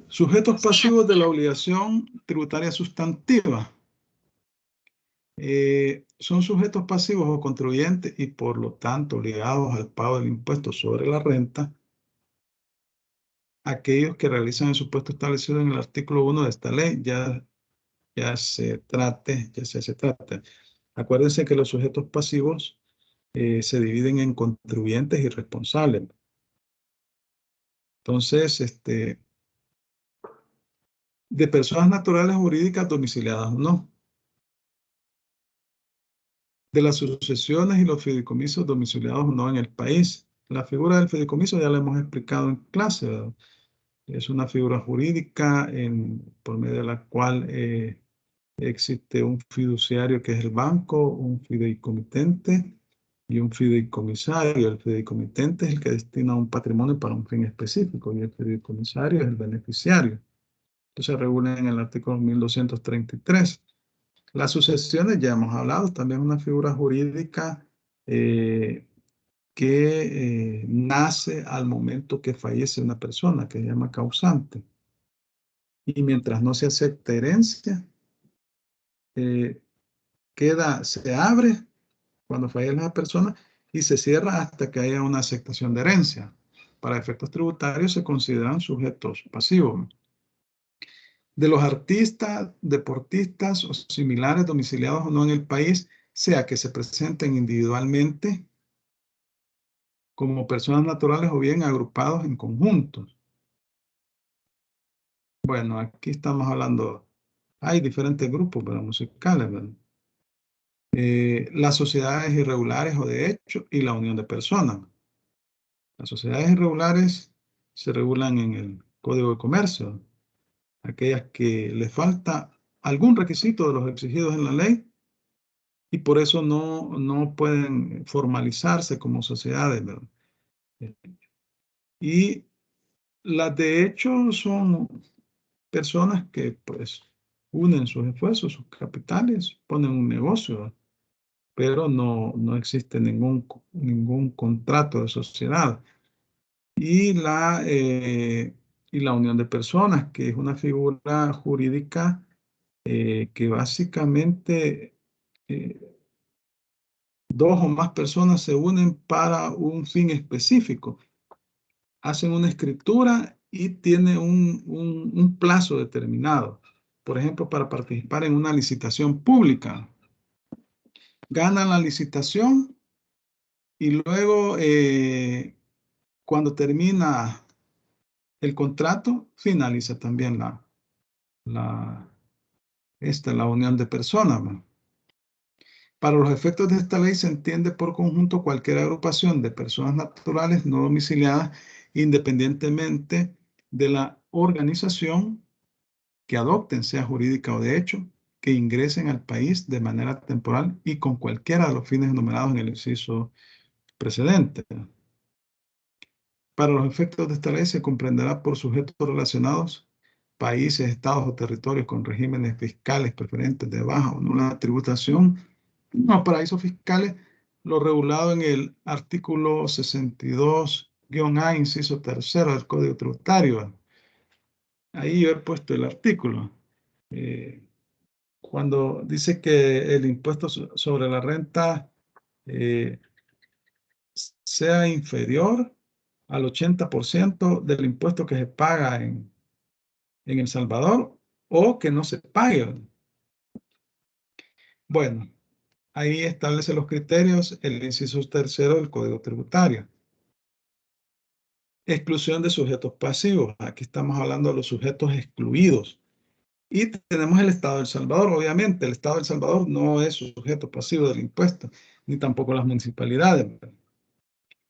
Sujetos pasivos de la obligación tributaria sustantiva. Son sujetos pasivos o contribuyentes y por lo tanto obligados al pago del impuesto sobre la renta aquellos que realizan el supuesto establecido en el artículo 1 de esta ley, ya se trate. Acuérdense que los sujetos pasivos se dividen en contribuyentes y responsables. Entonces, de personas naturales o jurídicas domiciliadas o no. De las sucesiones y los fideicomisos domiciliados o no en el país. La figura del fideicomiso ya la hemos explicado en clase, ¿verdad? Es una figura jurídica por medio de la cual existe un fiduciario que es el banco, un fideicomitente y un fideicomisario. El fideicomitente es el que destina un patrimonio para un fin específico y el fideicomisario es el beneficiario. Esto se regula en el artículo 1233. Las sucesiones, ya hemos hablado, también es una figura jurídica eh, que nace al momento que fallece una persona, que se llama causante. Y mientras no se acepte herencia, eh, se abre cuando fallece la persona y se cierra hasta que haya una aceptación de herencia. Para efectos tributarios se consideran sujetos pasivos. De los artistas, deportistas o similares domiciliados o no en el país, sea que se presenten individualmente como personas naturales o bien agrupados en conjuntos. Bueno, aquí estamos hablando, hay diferentes grupos, pero musicales, ¿verdad? Las sociedades irregulares o de hecho y la unión de personas. Las sociedades irregulares se regulan en el Código de Comercio, aquellas que les falta algún requisito de los exigidos en la ley y por eso no pueden formalizarse como sociedades, ¿verdad? Y las de hecho son personas que pues unen sus esfuerzos, sus capitales, ponen un negocio, ¿verdad? Pero no existe ningún contrato de sociedad. Y la unión de personas, que es una figura jurídica que básicamente eh, dos o más personas se unen para un fin específico. Hacen una escritura y tiene un plazo determinado. Por ejemplo, para participar en una licitación pública. Ganan la licitación y luego, cuando termina el contrato, finaliza también la, la unión de personas, ¿no? Para los efectos de esta ley se entiende por conjunto cualquier agrupación de personas naturales no domiciliadas independientemente de la organización que adopten, sea jurídica o de hecho, que ingresen al país de manera temporal y con cualquiera de los fines enumerados en el inciso precedente. Para los efectos de esta ley se comprenderá por sujetos relacionados países, estados o territorios con regímenes fiscales preferentes de baja o nula tributación, no paraísos fiscales, lo regulado en el artículo 62-A, inciso tercero del Código Tributario. Ahí yo he puesto el artículo. Cuando dice que el impuesto sobre la renta sea inferior al 80% del impuesto que se paga en El Salvador o que no se pague. Bueno, ahí establece los criterios el inciso tercero del Código Tributario. Exclusión de sujetos pasivos. Aquí estamos hablando de los sujetos excluidos. Y tenemos el Estado de El Salvador. Obviamente, el Estado de El Salvador no es sujeto pasivo del impuesto, ni tampoco las municipalidades,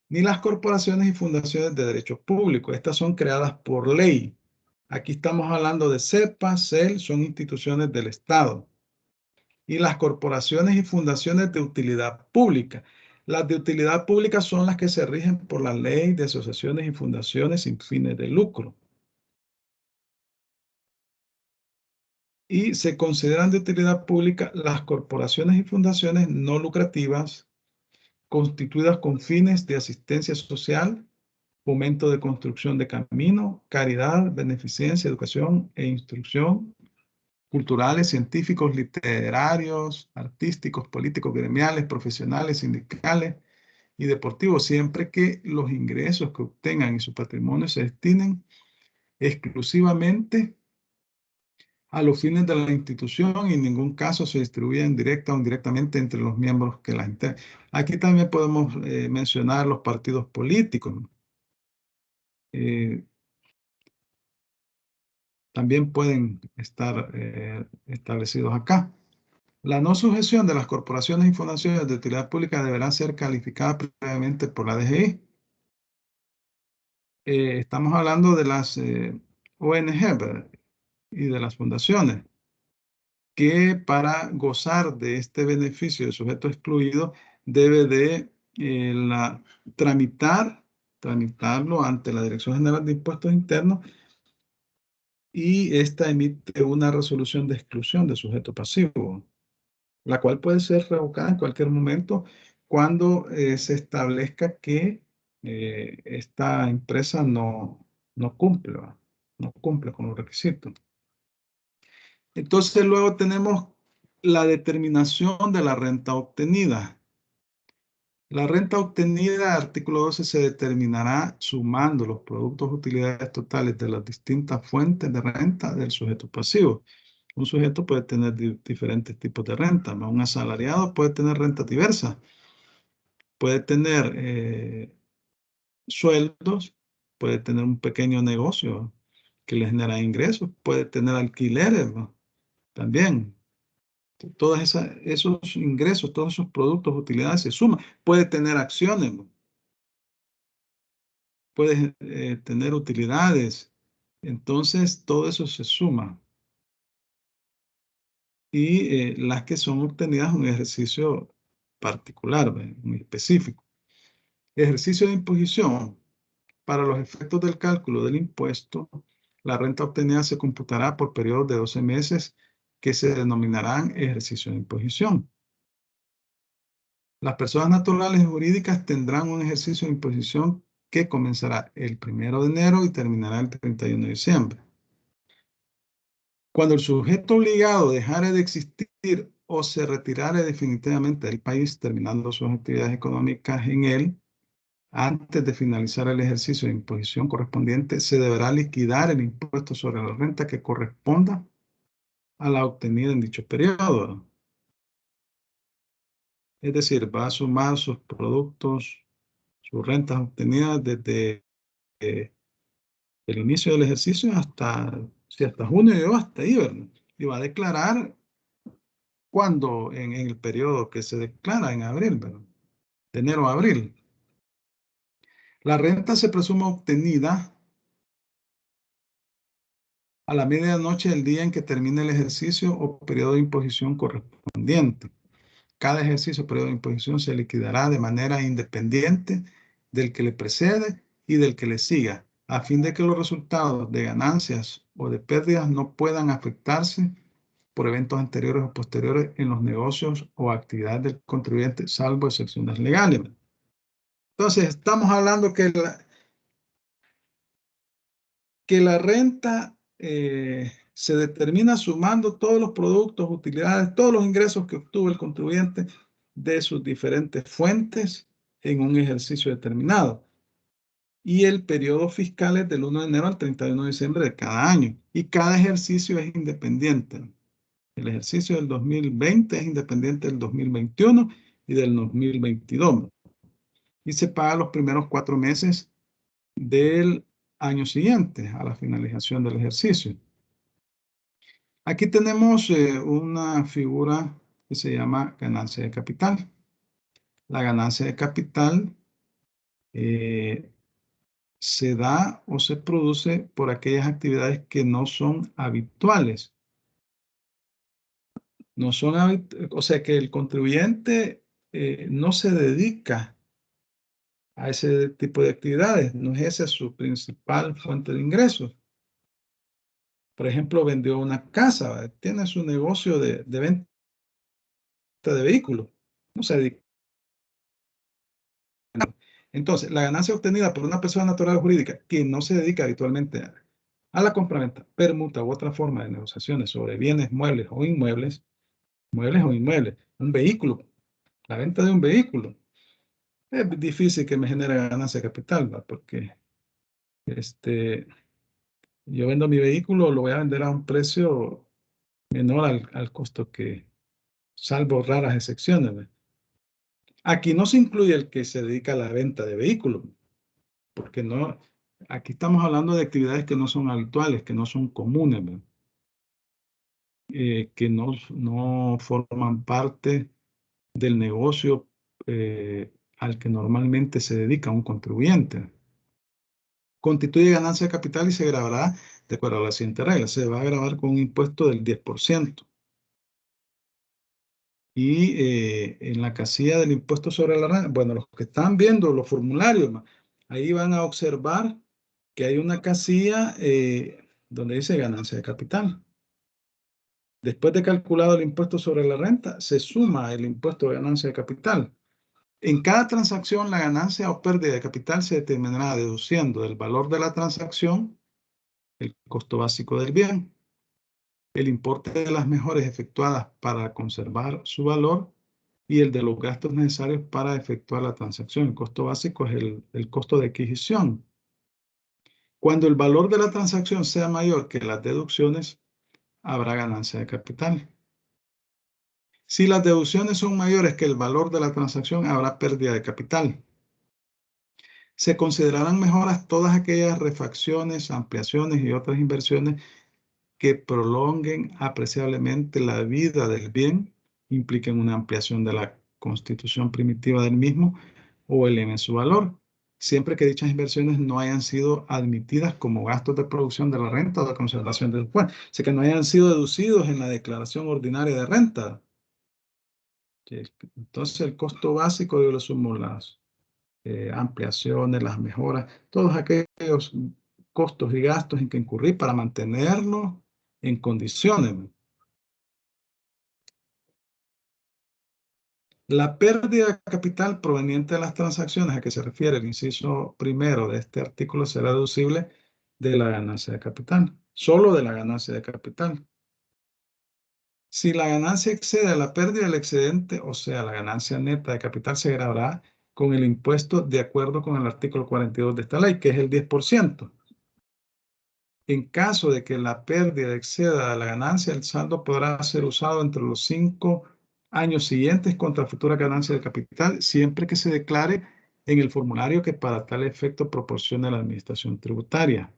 ni las corporaciones y fundaciones de derecho público. Estas son creadas por ley. Aquí estamos hablando de CEPA, CEL, son instituciones del Estado. Y las corporaciones y fundaciones de utilidad pública. Las de utilidad pública son las que se rigen por la ley de asociaciones y fundaciones sin fines de lucro. Y se consideran de utilidad pública las corporaciones y fundaciones no lucrativas constituidas con fines de asistencia social, fomento de construcción de camino, caridad, beneficencia, educación e instrucción, culturales, científicos, literarios, artísticos, políticos, gremiales, profesionales, sindicales y deportivos, siempre que los ingresos que obtengan y su patrimonio se destinen exclusivamente a los fines de la institución y en ningún caso se distribuyen directa o indirectamente entre los miembros que las integran. Aquí también podemos mencionar los partidos políticos. Eh, también pueden estar establecidos acá. La no sujeción de las corporaciones y fundaciones de utilidad pública deberán ser calificadas previamente por la DGI. Estamos hablando de las ONG, ¿verdad? Y de las fundaciones, que para gozar de este beneficio de sujeto excluido debe de tramitarlo ante la Dirección General de Impuestos Internos y esta emite una resolución de exclusión de sujeto pasivo, la cual puede ser revocada en cualquier momento cuando se establezca que esta empresa no cumple, ¿va? No cumple con los requisitos. Entonces luego tenemos la determinación de la renta obtenida. La renta obtenida, artículo 12, se determinará sumando los productos utilidades totales de las distintas fuentes de renta del sujeto pasivo. Un sujeto puede tener diferentes tipos de renta, ¿no? Un asalariado puede tener rentas diversas, puede tener sueldos, puede tener un pequeño negocio que le genera ingresos, puede tener alquileres, ¿no? También. Esos ingresos, todos esos productos, utilidades se suman. Puede tener acciones, ¿no? Puede tener utilidades. Entonces, todo eso se suma. Y las que son obtenidas en un ejercicio particular, ¿ve? Muy específico. Ejercicio de imposición. Para los efectos del cálculo del impuesto, la renta obtenida se computará por periodos de 12 meses que se denominarán ejercicio de imposición. Las personas naturales y jurídicas tendrán un ejercicio de imposición que comenzará el 1 de enero y terminará el 31 de diciembre. Cuando el sujeto obligado dejare de existir o se retirare definitivamente del país, terminando sus actividades económicas en él, antes de finalizar el ejercicio de imposición correspondiente, se deberá liquidar el impuesto sobre la renta que corresponda a la obtenida en dicho periodo. Es decir, va a sumar sus productos, sus rentas obtenidas desde el inicio del ejercicio hasta, si hasta junio llegó hasta ahí, ¿verdad? Y va a declarar cuando en el periodo que se declara en abril, ¿verdad? De enero a abril. La renta se presume obtenida a la medianoche del día en que termine el ejercicio o periodo de imposición correspondiente. Cada ejercicio o periodo de imposición se liquidará de manera independiente del que le precede y del que le siga, a fin de que los resultados de ganancias o de pérdidas no puedan afectarse por eventos anteriores o posteriores en los negocios o actividades del contribuyente, salvo excepciones legales. Entonces, estamos hablando que la renta se determina sumando todos los productos, utilidades, todos los ingresos que obtuvo el contribuyente de sus diferentes fuentes en un ejercicio determinado. Y el periodo fiscal es del 1 de enero al 31 de diciembre de cada año. Y cada ejercicio es independiente. El ejercicio del 2020 es independiente del 2021 y del 2022. Y se paga los primeros 4 meses del año siguiente a la finalización del ejercicio. Aquí tenemos una figura que se llama ganancia de capital. La ganancia de capital se da o se produce por aquellas actividades que no son habituales. No son o sea que el contribuyente no se dedica a ese tipo de actividades, no es esa su principal fuente de ingresos. Por ejemplo, vendió una casa, tiene su negocio de venta de vehículos, no se dedica. Entonces, la ganancia obtenida por una persona natural o jurídica que no se dedica habitualmente a la compraventa, permuta u otra forma de negociaciones sobre bienes muebles o inmuebles, un vehículo, la venta de un vehículo, es difícil que me genere ganancia de capital, ¿va? Porque yo vendo mi vehículo, lo voy a vender a un precio menor al costo que, salvo raras excepciones, ¿va? Aquí no se incluye el que se dedica a la venta de vehículos, porque no, aquí estamos hablando de actividades que no son habituales, que no son comunes, ¿va? Que no forman parte del negocio al que normalmente se dedica un contribuyente. Constituye ganancia de capital y se grabará de acuerdo a la siguiente regla. Se va a grabar con un impuesto del 10%. Y en la casilla del impuesto sobre la renta, bueno, los que están viendo los formularios, ahí van a observar que hay una casilla donde dice ganancia de capital. Después de calculado el impuesto sobre la renta, se suma el impuesto de ganancia de capital. En cada transacción, la ganancia o pérdida de capital se determinará deduciendo del valor de la transacción el costo básico del bien, el importe de las mejoras efectuadas para conservar su valor y el de los gastos necesarios para efectuar la transacción. El costo básico es el costo de adquisición. Cuando el valor de la transacción sea mayor que las deducciones, habrá ganancia de capital. Si las deducciones son mayores que el valor de la transacción, habrá pérdida de capital. Se considerarán mejoras todas aquellas refacciones, ampliaciones y otras inversiones que prolonguen apreciablemente la vida del bien, impliquen una ampliación de la constitución primitiva del mismo o eleven su valor, siempre que dichas inversiones no hayan sido admitidas como gastos de producción de la renta o de conservación del buen, o sea, que no hayan sido deducidos en la declaración ordinaria de renta. Entonces, el costo básico yo lo sumo las ampliaciones, las mejoras, todos aquellos costos y gastos en que incurrí para mantenerlo en condiciones. La pérdida de capital proveniente de las transacciones a que se refiere el inciso primero de este artículo será deducible de la ganancia de capital, solo de la ganancia de capital. Si la ganancia excede a la pérdida del excedente, o sea, la ganancia neta de capital, se grabará con el impuesto de acuerdo con el artículo 42 de esta ley, que es el 10%. En caso de que la pérdida exceda a la ganancia, el saldo podrá ser usado entre los 5 años siguientes contra futura ganancia de capital, siempre que se declare en el formulario que para tal efecto proporcione la administración tributaria.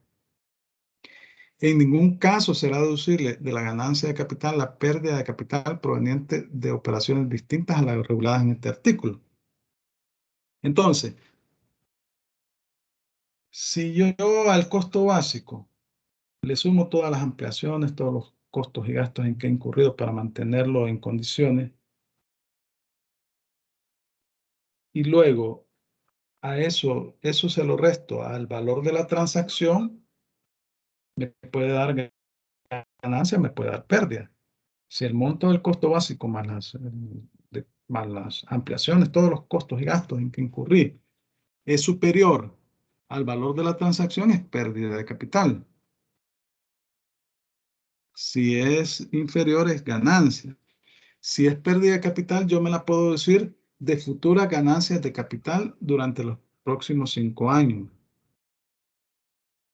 En ningún caso será deducible de la ganancia de capital la pérdida de capital proveniente de operaciones distintas a las reguladas en este artículo. Entonces, si yo al costo básico le sumo todas las ampliaciones, todos los costos y gastos en que he incurrido para mantenerlo en condiciones, y luego a eso se lo resto al valor de la transacción, me puede dar ganancia, me puede dar pérdida. Si el monto del costo básico más las ampliaciones, todos los costos y gastos en que incurrí, es superior al valor de la transacción, es pérdida de capital. Si es inferior, es ganancia. Si es pérdida de capital, yo me la puedo decir de futuras ganancias de capital durante los próximos 5 años.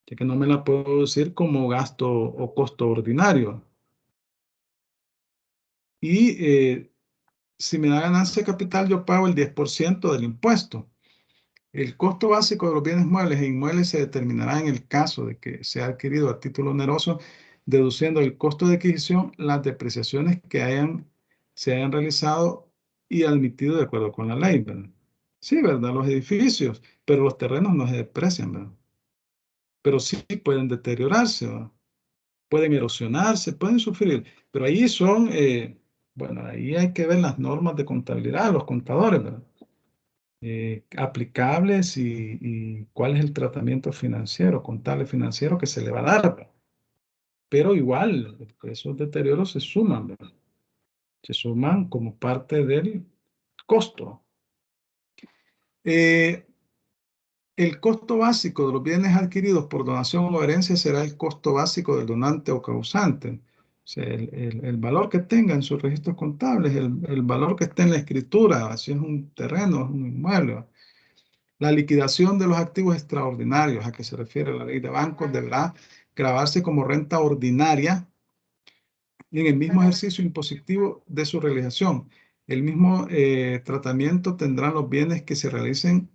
Ya que no me la puedo decir como gasto o costo ordinario. Y si me da ganancia de capital, yo pago el 10% del impuesto. El costo básico de los bienes muebles e inmuebles se determinará en el caso de que sea adquirido a título oneroso, deduciendo del costo de adquisición las depreciaciones que se hayan realizado y admitido de acuerdo con la ley, ¿verdad? Sí, ¿verdad? Los edificios, pero los terrenos no se deprecian, ¿verdad? Pero sí pueden deteriorarse, ¿verdad? Pueden erosionarse, pueden sufrir, pero ahí son, bueno, ahí hay que ver las normas de contabilidad, los contadores, ¿verdad? Aplicables y cuál es el tratamiento financiero, contable financiero que se le va a dar, ¿verdad? Pero igual, esos deterioros se suman, ¿verdad? Se suman como parte del costo. Eh, el costo básico de los bienes adquiridos por donación o herencia será el costo básico del donante o causante. O sea, el valor que tenga en sus registros contables, el valor que esté en la escritura, si es un terreno, es un inmueble. La liquidación de los activos extraordinarios a que se refiere la ley de bancos deberá grabarse como renta ordinaria y en el mismo ejercicio impositivo de su realización. El mismo tratamiento tendrán los bienes que realicen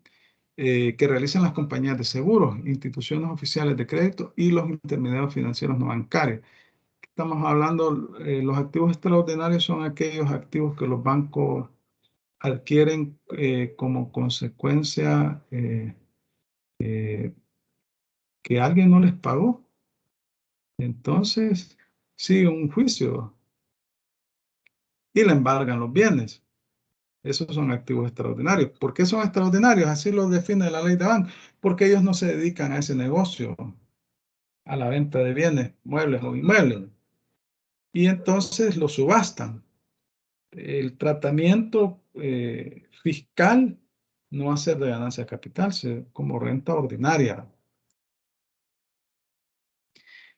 las compañías de seguros, instituciones oficiales de crédito y los intermediarios financieros no bancarios. Estamos hablando, los activos extraordinarios son aquellos activos que los bancos adquieren como consecuencia que alguien no les pagó. Entonces, sigue un juicio y le embargan los bienes. Esos son activos extraordinarios. ¿Por qué son extraordinarios? Así lo define la ley de banco. Porque ellos no se dedican a ese negocio, a la venta de bienes, muebles o inmuebles. Y entonces lo subastan. El tratamiento fiscal no va a ser de ganancia de capital, sino como renta ordinaria.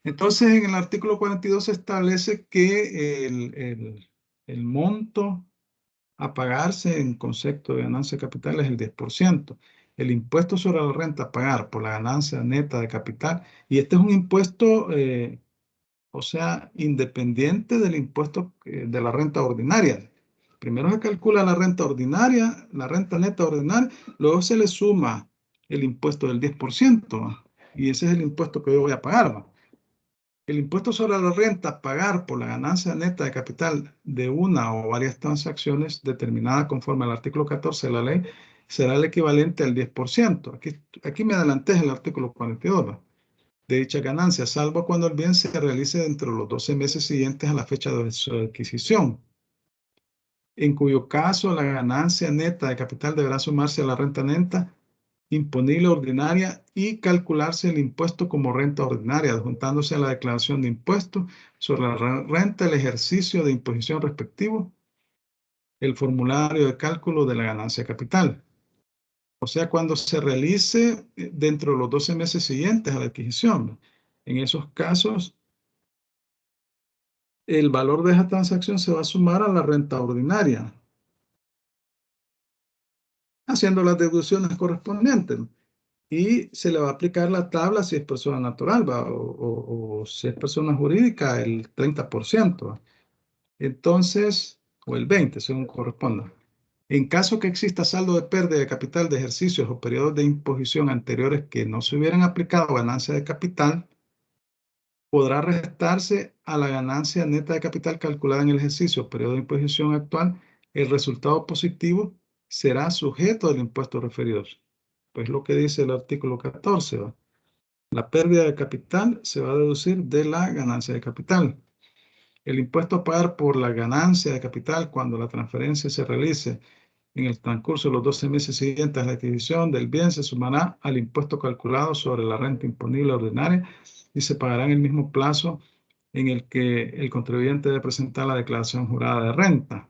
Entonces, en el artículo 42 se establece que el monto a pagarse en concepto de ganancia de capital es el 10%. El impuesto sobre la renta a pagar por la ganancia neta de capital, y este es un impuesto, o sea, independiente del impuesto de la renta ordinaria. Primero se calcula la renta ordinaria, la renta neta ordinaria, luego se le suma el impuesto del 10%, ¿va? Y ese es el impuesto que yo voy a pagar, ¿va? El impuesto sobre la renta a pagar por la ganancia neta de capital de una o varias transacciones determinada conforme al artículo 14 de la ley será el equivalente al 10%. Aquí me adelanté en el artículo 42, ¿va? De dicha ganancia, salvo cuando el bien se realice dentro de los 12 meses siguientes a la fecha de su adquisición, en cuyo caso la ganancia neta de capital deberá sumarse a la renta neta imponible ordinaria y calcularse el impuesto como renta ordinaria, adjuntándose a la declaración de impuestos sobre la renta el ejercicio de imposición respectivo, el formulario de cálculo de la ganancia capital. O sea, cuando se realice dentro de los 12 meses siguientes a la adquisición. En esos casos, el valor de esa transacción se va a sumar a la renta ordinaria, haciendo las deducciones correspondientes. Y se le va a aplicar la tabla si es persona natural, ¿va? O si es persona jurídica, el 30%, ¿va? Entonces, o el 20%, según corresponda. En caso que exista saldo de pérdida de capital de ejercicios o periodos de imposición anteriores que no se hubieran aplicado ganancia de capital, podrá restarse a la ganancia neta de capital calculada en el ejercicio o periodo de imposición actual. El resultado positivo será sujeto del impuesto referido. Pues lo que dice el artículo 14, ¿va? La pérdida de capital se va a deducir de la ganancia de capital. El impuesto a pagar por la ganancia de capital cuando la transferencia se realice en el transcurso de los 12 meses siguientes a la adquisición del bien se sumará al impuesto calculado sobre la renta imponible ordinaria y se pagará en el mismo plazo en el que el contribuyente debe presentar la declaración jurada de renta.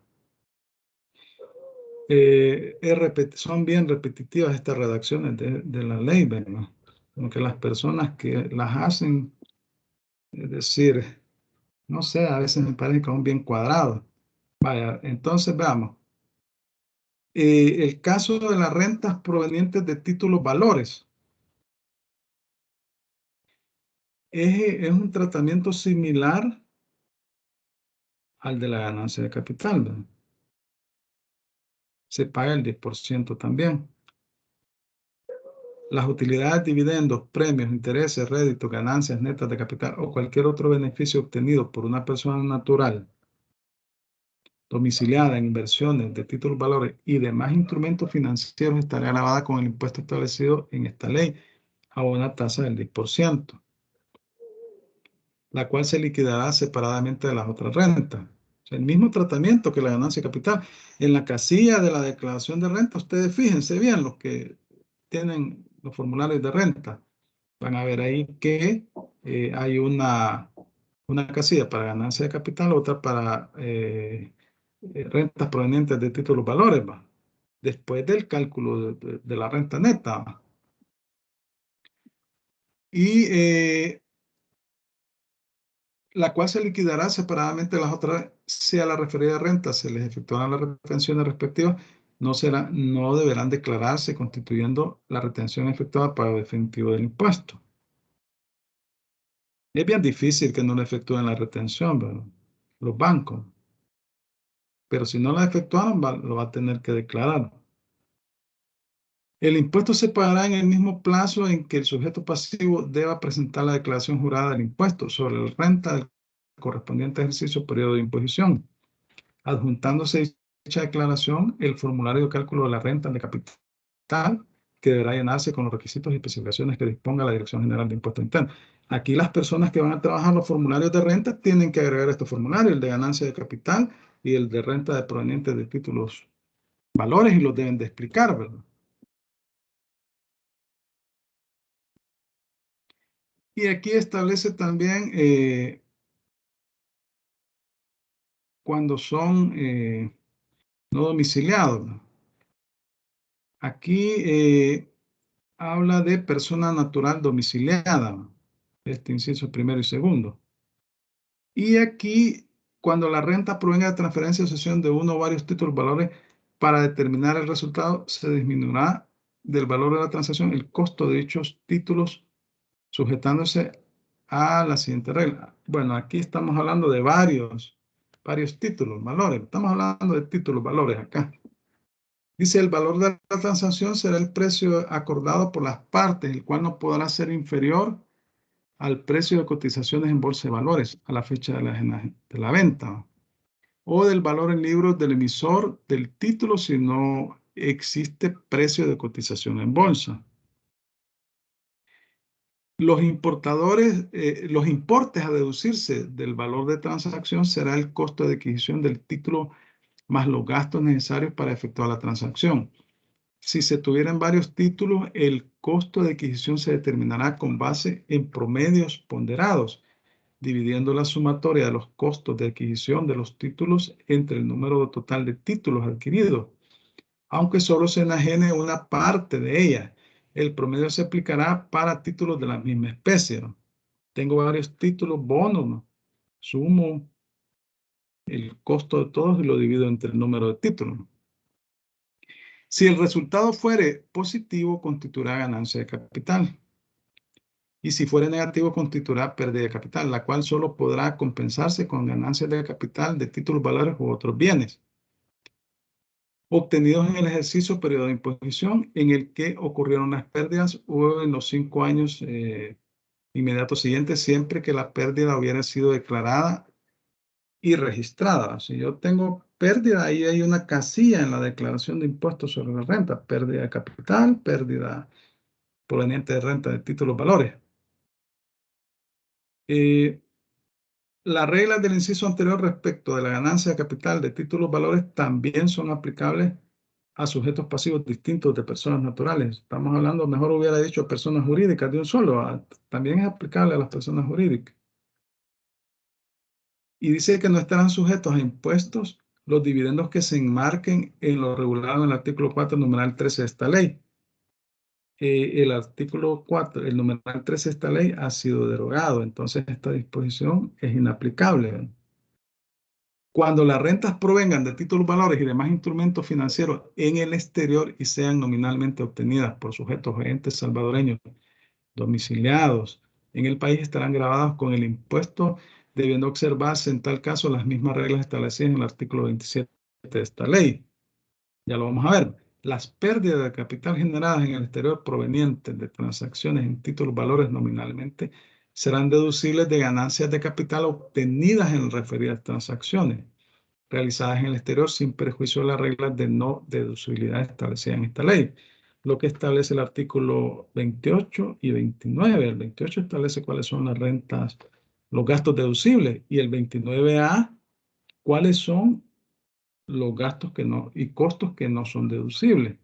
Son bien repetitivas estas redacciones de la ley, ¿verdad? Aunque las personas que las hacen, es decir, no sé, a veces me parece que son bien cuadrados. Vaya, entonces veamos. El caso de las rentas provenientes de títulos valores es un tratamiento similar al de la ganancia de capital, ¿verdad? Se paga el 10% también. Las utilidades, dividendos, premios, intereses, réditos, ganancias netas de capital o cualquier otro beneficio obtenido por una persona natural domiciliada en inversiones de títulos valores y demás instrumentos financieros estará grabada con el impuesto establecido en esta ley a una tasa del 10%, la cual se liquidará separadamente de las otras rentas. O sea, el mismo tratamiento que la ganancia de capital. En la casilla de la declaración de renta, ustedes fíjense bien, los que tienen los formularios de renta, van a ver ahí que hay una casilla para ganancia de capital, otra para rentas provenientes de títulos valores, ¿va? Después del cálculo de la renta neta, ¿va? Y la cual se liquidará separadamente de las otras si a la referida renta se les efectuarán las retenciones respectivas, no deberán declararse constituyendo la retención efectuada para el definitivo del impuesto. Es bien difícil que no le efectúen la retención, ¿verdad? Los bancos. Pero si no la efectuaron, lo va a tener que declarar. El impuesto se pagará en el mismo plazo en que el sujeto pasivo deba presentar la declaración jurada del impuesto sobre la renta del correspondiente ejercicio o periodo de imposición, adjuntándose dicha declaración el formulario de cálculo de la renta de capital que deberá llenarse con los requisitos y especificaciones que disponga la Dirección General de Impuestos Internos. Aquí las personas que van a trabajar los formularios de renta tienen que agregar estos formularios, el de ganancia de capital y el de renta de provenientes de títulos valores, y los deben de explicar, ¿verdad? Y aquí establece también cuando son no domiciliados, ¿no? Aquí habla de persona natural domiciliada, ¿no? Este inciso primero y segundo. Y aquí, cuando la renta provenga de transferencia o cesión de uno o varios títulos valores, para determinar el resultado, se disminuirá del valor de la transacción el costo de dichos títulos, sujetándose a la siguiente regla. Bueno, aquí estamos hablando de varios títulos, valores. Estamos hablando de títulos, valores acá. Dice, el valor de la transacción será el precio acordado por las partes, el cual no podrá ser inferior al precio de cotizaciones en bolsa de valores a la fecha de la venta, o del valor en libros del emisor del título si no existe precio de cotización en bolsa. Los importadores, los importes a deducirse del valor de transacción será el costo de adquisición del título más los gastos necesarios para efectuar la transacción. Si se tuvieran varios títulos, el costo de adquisición se determinará con base en promedios ponderados, dividiendo la sumatoria de los costos de adquisición de los títulos entre el número total de títulos adquiridos, aunque solo se enajene una parte de ella. El promedio se aplicará para títulos de la misma especie, ¿no? Tengo varios títulos, bonos, ¿no? Sumo el costo de todos y lo divido entre el número de títulos. Si el resultado fuere positivo, constituirá ganancia de capital. Y si fuere negativo, constituirá pérdida de capital, la cual solo podrá compensarse con ganancias de capital de títulos, valores u otros bienes obtenidos en el ejercicio periodo de imposición en el que ocurrieron las pérdidas o en los 5 años inmediatos siguientes, siempre que la pérdida hubiera sido declarada y registrada. Si yo tengo pérdida, ahí hay una casilla en la declaración de impuestos sobre la renta, pérdida de capital, pérdida proveniente de renta de títulos, valores. Las reglas del inciso anterior respecto de la ganancia de capital de títulos, valores también son aplicables a sujetos pasivos distintos de personas naturales. Estamos hablando, mejor hubiera dicho, personas jurídicas de un solo. También es aplicable a las personas jurídicas. Y dice que no estarán sujetos a impuestos los dividendos que se enmarquen en lo regulado en el artículo 4, numeral 13 de esta ley. El artículo 4, el numeral 13 de esta ley ha sido derogado, entonces esta disposición es inaplicable. Cuando las rentas provengan de títulos, valores y demás instrumentos financieros en el exterior y sean nominalmente obtenidas por sujetos o entes salvadoreños domiciliados en el país, estarán gravadas con el impuesto, debiendo observarse en tal caso las mismas reglas establecidas en el artículo 27 de esta ley. Ya lo vamos a ver. Las pérdidas de capital generadas en el exterior provenientes de transacciones en títulos, valores nominalmente serán deducibles de ganancias de capital obtenidas en referidas transacciones realizadas en el exterior sin perjuicio de las reglas de no deducibilidad establecidas en esta ley, lo que establece el artículo 28 y 29. El 28 establece cuáles son las rentas, los gastos deducibles, y el 29A, cuáles son los gastos que no y costos que no son deducibles.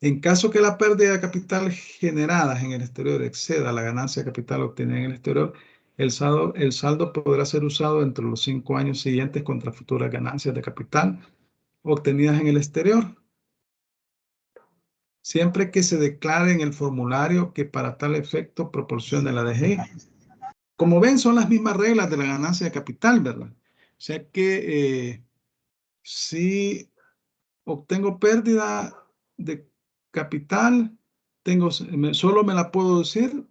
En caso que la pérdida de capital generadas en el exterior exceda la ganancia de capital obtenida en el exterior, el saldo podrá ser usado entre los 5 años siguientes contra futuras ganancias de capital obtenidas en el exterior, siempre que se declare en el formulario que para tal efecto proporcione la DGI. Como ven, son las mismas reglas de la ganancia de capital, ¿verdad? O sea que si obtengo pérdida de capital, solo me la puedo decir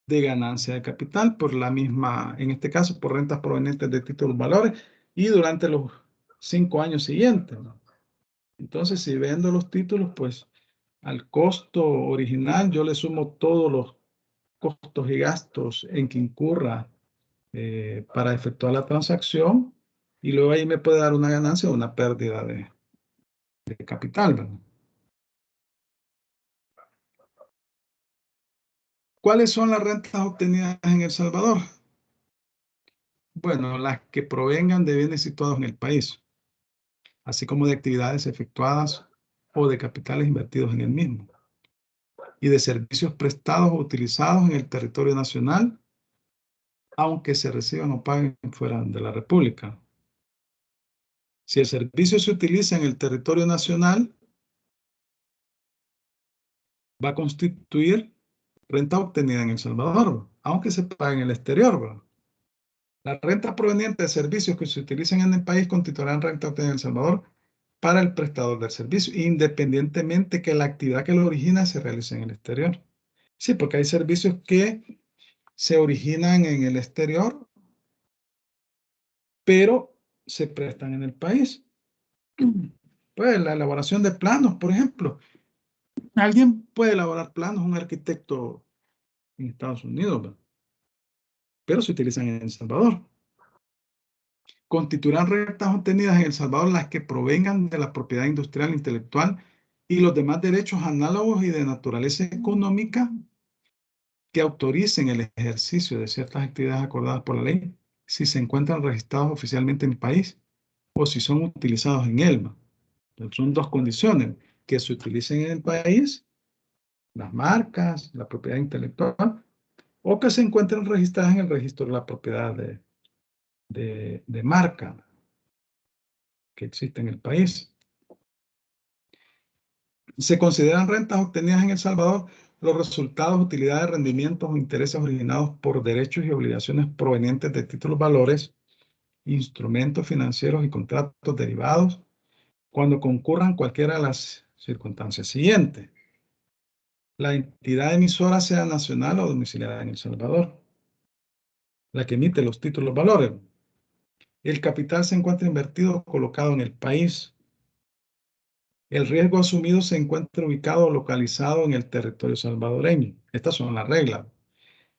de ganancia de capital por la misma, en este caso, por rentas provenientes de títulos, valores y durante los 5 años siguientes, ¿no? Entonces, si vendo los títulos, pues al costo original yo le sumo todos los costos y gastos en que incurra para efectuar la transacción, y luego ahí me puede dar una ganancia o una pérdida de capital, ¿verdad? ¿Cuáles son las rentas obtenidas en El Salvador? Bueno, las que provengan de bienes situados en el país, así como de actividades efectuadas o de capitales invertidos en el mismo, y de servicios prestados o utilizados en el territorio nacional, aunque se reciban o paguen fuera de la República. Si el servicio se utiliza en el territorio nacional, va a constituir renta obtenida en El Salvador, aunque se pague en el exterior, ¿verdad? Las rentas provenientes de servicios que se utilizan en el país constituirán renta obtenida en El Salvador para el prestador del servicio, independientemente que la actividad que lo origina se realice en el exterior. Sí, porque hay servicios que se originan en el exterior, pero se prestan en el país. Pues la elaboración de planos, por ejemplo. Alguien puede elaborar planos, un arquitecto en Estados Unidos, ¿verdad? Pero se utilizan en El Salvador. Constituirán rentas obtenidas en El Salvador las que provengan de la propiedad industrial, intelectual y los demás derechos análogos y de naturaleza económica que autoricen el ejercicio de ciertas actividades acordadas por la ley, si se encuentran registrados oficialmente en el país o si son utilizados en él. Entonces, son dos condiciones: que se utilicen en el país, las marcas, la propiedad intelectual, o que se encuentren registradas en el registro de la propiedad de marca que existe en el país. Se consideran rentas obtenidas en El Salvador los resultados, utilidades, rendimientos o intereses originados por derechos y obligaciones provenientes de títulos, valores, instrumentos financieros y contratos derivados cuando concurran cualquiera de las circunstancias siguientes. La entidad emisora sea nacional o domiciliada en El Salvador, la que emite los títulos, valores. El capital se encuentra invertido o colocado en el país. El riesgo asumido se encuentra ubicado o localizado en el territorio salvadoreño. Estas son las reglas.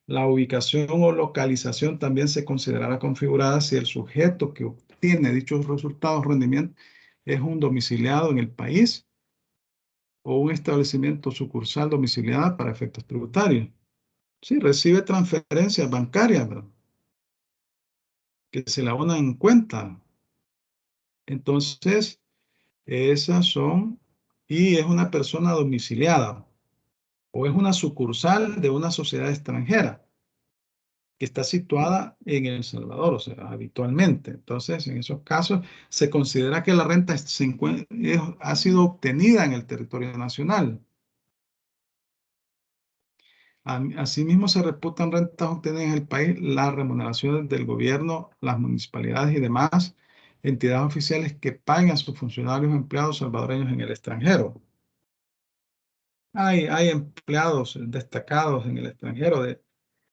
La ubicación o localización también se considerará configurada si el sujeto que obtiene dichos resultados o rendimientos es un domiciliado en el país o un establecimiento sucursal domiciliada para efectos tributarios. Sí, recibe transferencias bancarias, ¿verdad?, que se le abonan en cuenta. Entonces, esas son, y es una persona domiciliada o es una sucursal de una sociedad extranjera que está situada en El Salvador, o sea, habitualmente. Entonces, en esos casos, se considera que la renta ha sido obtenida en el territorio nacional. Asimismo, se reputan rentas obtenidas en el país las remuneraciones del gobierno, las municipalidades y demás entidades oficiales que paguen a sus funcionarios o empleados salvadoreños en el extranjero. Hay empleados destacados en el extranjero de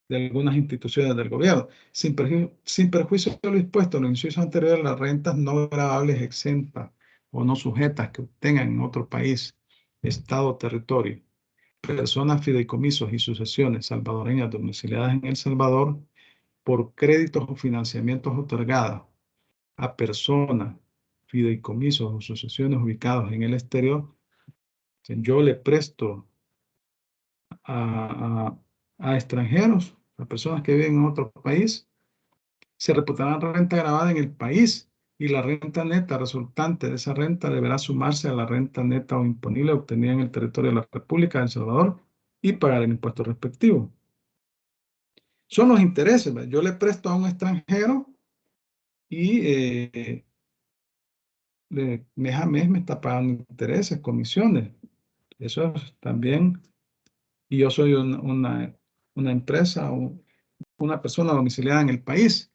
algunas instituciones del gobierno. Sin perjuicio de lo dispuesto en los incisos anteriores, las rentas no gravables exentas o no sujetas que obtengan en otro país, estado o territorio, personas, fideicomisos y sucesiones salvadoreñas domiciliadas en El Salvador por créditos o financiamientos otorgados a personas, fideicomisos o sucesiones ubicados en el exterior, yo le presto a, a extranjeros, a personas que viven en otro país, se reputará renta grabada en el país y la renta neta resultante de esa renta deberá sumarse a la renta neta o imponible obtenida en el territorio de la República de El Salvador y pagar el impuesto respectivo. Son los intereses, ¿verdad? Yo le presto a un extranjero y mes a mes me está pagando intereses, comisiones. Eso es también, y yo soy una empresa o una persona domiciliada en el país.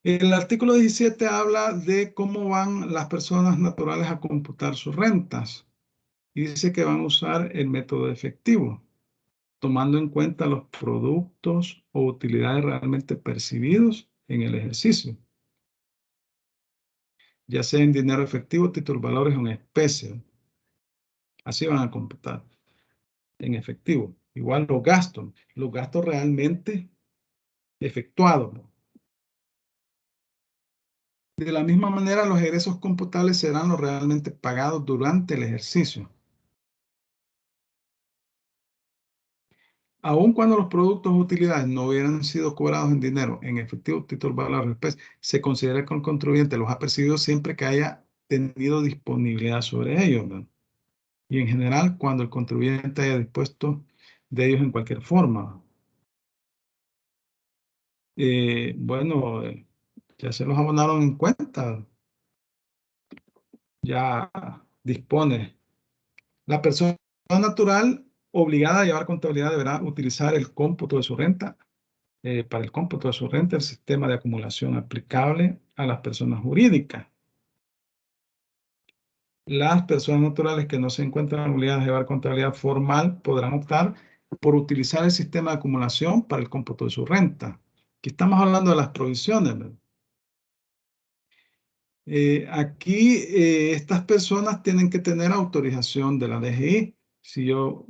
El artículo 17 habla de cómo van las personas naturales a computar sus rentas y dice que van a usar el método efectivo, tomando en cuenta los productos o utilidades realmente percibidos en el ejercicio, ya sea en dinero efectivo, títulos, valores o en especie. Así van a computar en efectivo. Igual los gastos realmente efectuados. De la misma manera, los egresos computables serán los realmente pagados durante el ejercicio. Aun cuando los productos o utilidades no hubieran sido cobrados en dinero, en efectivo, título, valor o especie, se considera que el contribuyente los ha percibido siempre que haya tenido disponibilidad sobre ellos, ¿no? Y en general, cuando el contribuyente haya dispuesto de ellos en cualquier forma. Bueno, ya se los abonaron en cuenta, ya dispone. La persona natural obligada a llevar contabilidad deberá utilizar el cómputo de su renta, para el cómputo de su renta, el sistema de acumulación aplicable a las personas jurídicas. Las personas naturales que no se encuentran obligadas a llevar contabilidad formal podrán optar por utilizar el sistema de acumulación para el cómputo de su renta. Aquí estamos hablando de las provisiones, ¿verdad? Aquí estas personas tienen que tener autorización de la DGI. Si yo,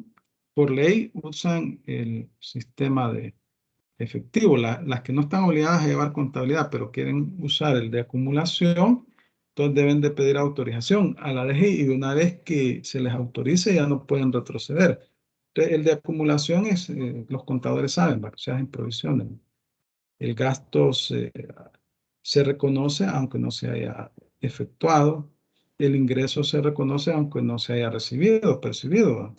por ley, usan el sistema de efectivo. Las que no están obligadas a llevar contabilidad, pero quieren usar el de acumulación, entonces deben de pedir autorización a la DGI y una vez que se les autorice ya no pueden retroceder. Entonces, el de acumulación es, los contadores saben, para que se hacen provisiones. El gasto se reconoce aunque no se haya efectuado. El ingreso se reconoce aunque no se haya recibido, percibido.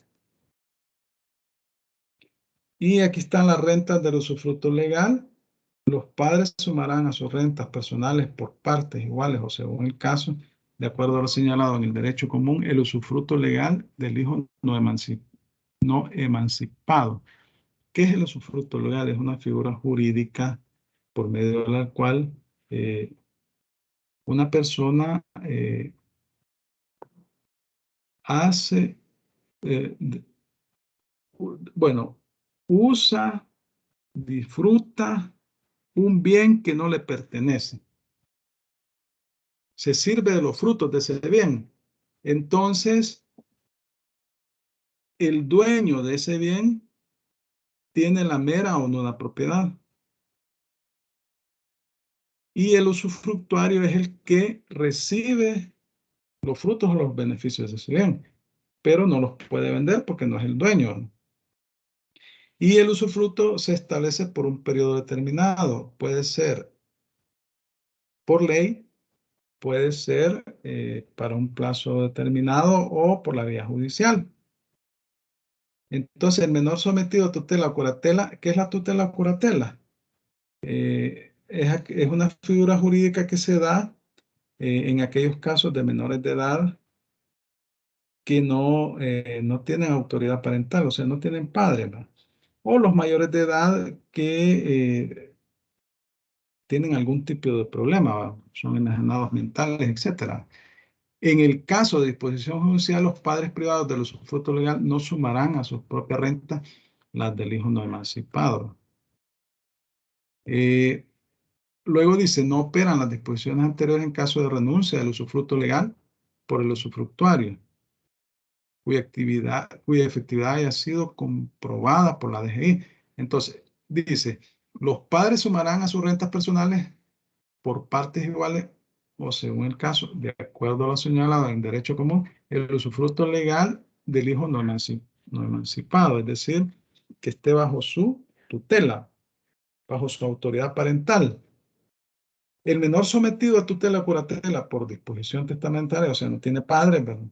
Y aquí están las rentas del usufructo legal. Los padres sumarán a sus rentas personales por partes iguales o según el caso, de acuerdo a lo señalado en el derecho común, el usufructo legal del hijo no emancipado. ¿Qué es el usufructo legal? Es una figura jurídica por medio de la cual una persona hace, eh, bueno, usa, disfruta un bien que no le pertenece. Se sirve de los frutos de ese bien. Entonces, el dueño de ese bien tiene la mera o no la propiedad. Y el usufructuario es el que recibe los frutos o los beneficios de ese bien, pero no los puede vender porque no es el dueño. Y el usufructo se establece por un periodo determinado. Puede ser por ley, puede ser para un plazo determinado o por la vía judicial. Entonces, el menor sometido a tutela o curatela, ¿qué es la tutela o curatela? Es una figura jurídica que se da en aquellos casos de menores de edad que no tienen autoridad parental, o sea, no tienen padre, ¿verdad? O los mayores de edad que tienen algún tipo de problema, ¿verdad? Son enajenados mentales, etcétera. En el caso de disposición judicial, los padres privados del usufructo legal no sumarán a sus propias rentas las del hijo no emancipado. Eh, Luego dice, no operan las disposiciones anteriores en caso de renuncia del usufructo legal por el usufructuario, cuya efectividad haya sido comprobada por la DGI. Entonces, dice, los padres sumarán a sus rentas personales por partes iguales o según el caso, de acuerdo a lo señalado en derecho común, el usufructo legal del hijo no emancipado, es decir, que esté bajo su tutela, bajo su autoridad parental. El menor sometido a tutela o curatela por disposición testamentaria, o sea, no tiene padre, ¿verdad?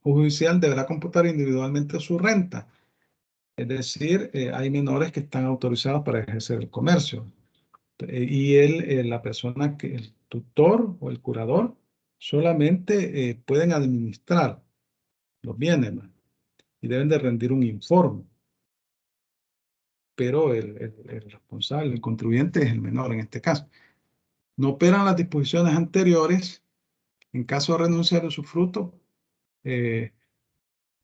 O judicial, deberá computar individualmente su renta. Es decir, hay menores que están autorizados para ejercer el comercio. Y la persona que, el tutor o el curador, solamente pueden administrar los bienes, ¿verdad? Y deben de rendir un informe. Pero el responsable, el contribuyente es el menor en este caso. No operan las disposiciones anteriores en caso de renuncia del usufructo eh,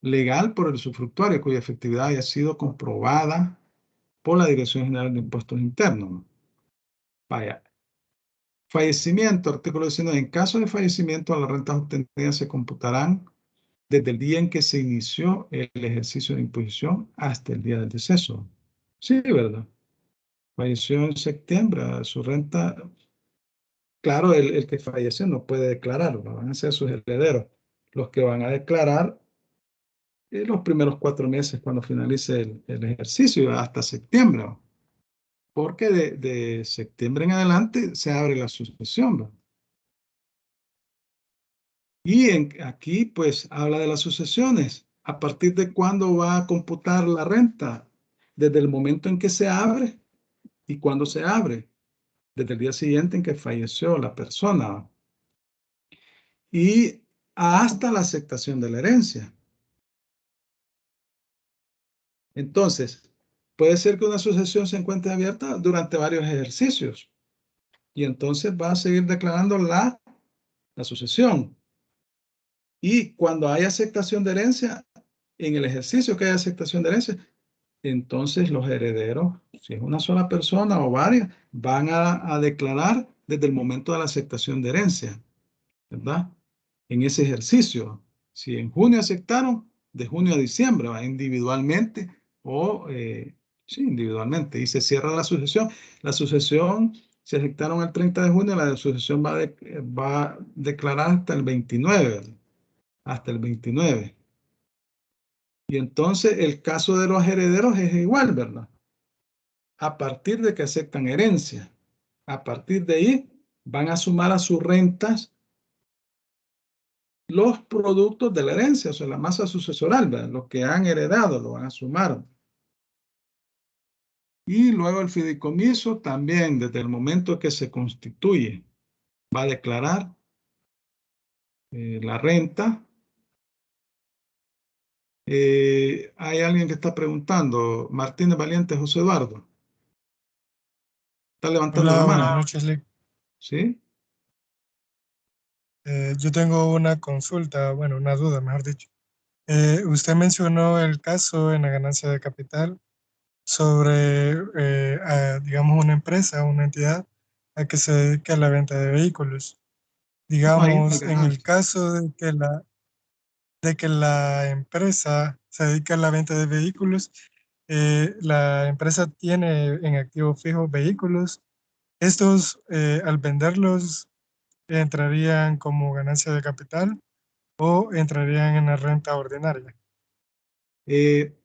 legal por el usufructuario cuya efectividad haya sido comprobada por la Dirección General de Impuestos Internos, ¿no? Vaya. Fallecimiento, artículo 19. En caso de fallecimiento, las rentas obtenidas se computarán desde el día en que se inició el ejercicio de imposición hasta el día del deceso. Sí, ¿verdad? Falleció en septiembre, su renta, claro, el que fallece no puede declararlo, van a ser sus herederos los que van a declarar los primeros 4 meses cuando finalice el ejercicio, hasta septiembre, ¿no? Porque de septiembre en adelante se abre la sucesión, ¿no? Y aquí pues habla de las sucesiones. ¿A partir de cuándo va a computar la renta? Desde el momento en que se abre. ¿Y cuándo se abre? Desde el día siguiente en que falleció la persona. Y hasta la aceptación de la herencia. Entonces, puede ser que una sucesión se encuentre abierta durante varios ejercicios. Y entonces va a seguir declarando la sucesión. Y cuando hay aceptación de herencia, en el ejercicio que hay aceptación de herencia, entonces los herederos, si es una sola persona o varias, van a declarar desde el momento de la aceptación de herencia, ¿verdad? En ese ejercicio. Si en junio aceptaron, de junio a diciembre, va individualmente o, sí, individualmente. Y se cierra la sucesión. La sucesión, si aceptaron el 30 de junio, la sucesión va a declarar hasta el 29, ¿verdad? Hasta el 29. Y entonces el caso de los herederos es igual, ¿verdad? A partir de que aceptan herencia. A partir de ahí van a sumar a sus rentas los productos de la herencia, o sea, la masa sucesoral, ¿verdad? Lo que han heredado lo van a sumar. Y luego el fideicomiso también, desde el momento que se constituye, va a declarar la renta. Hay alguien que está preguntando, Martínez Valiente, José Eduardo, está levantando la Hola, buenas mano, noches, Lick. ¿sí? Yo tengo una consulta, bueno, una duda, mejor dicho. Usted mencionó el caso en la ganancia de capital sobre, digamos, una empresa, una entidad a que se dedica a la venta de vehículos. No, ahí no hay Digamos, en el ganancia. caso de que la empresa se dedica a la venta de vehículos, la empresa tiene en activo fijo vehículos. Estos, al venderlos, entrarían como ganancia de capital o entrarían en la renta ordinaria.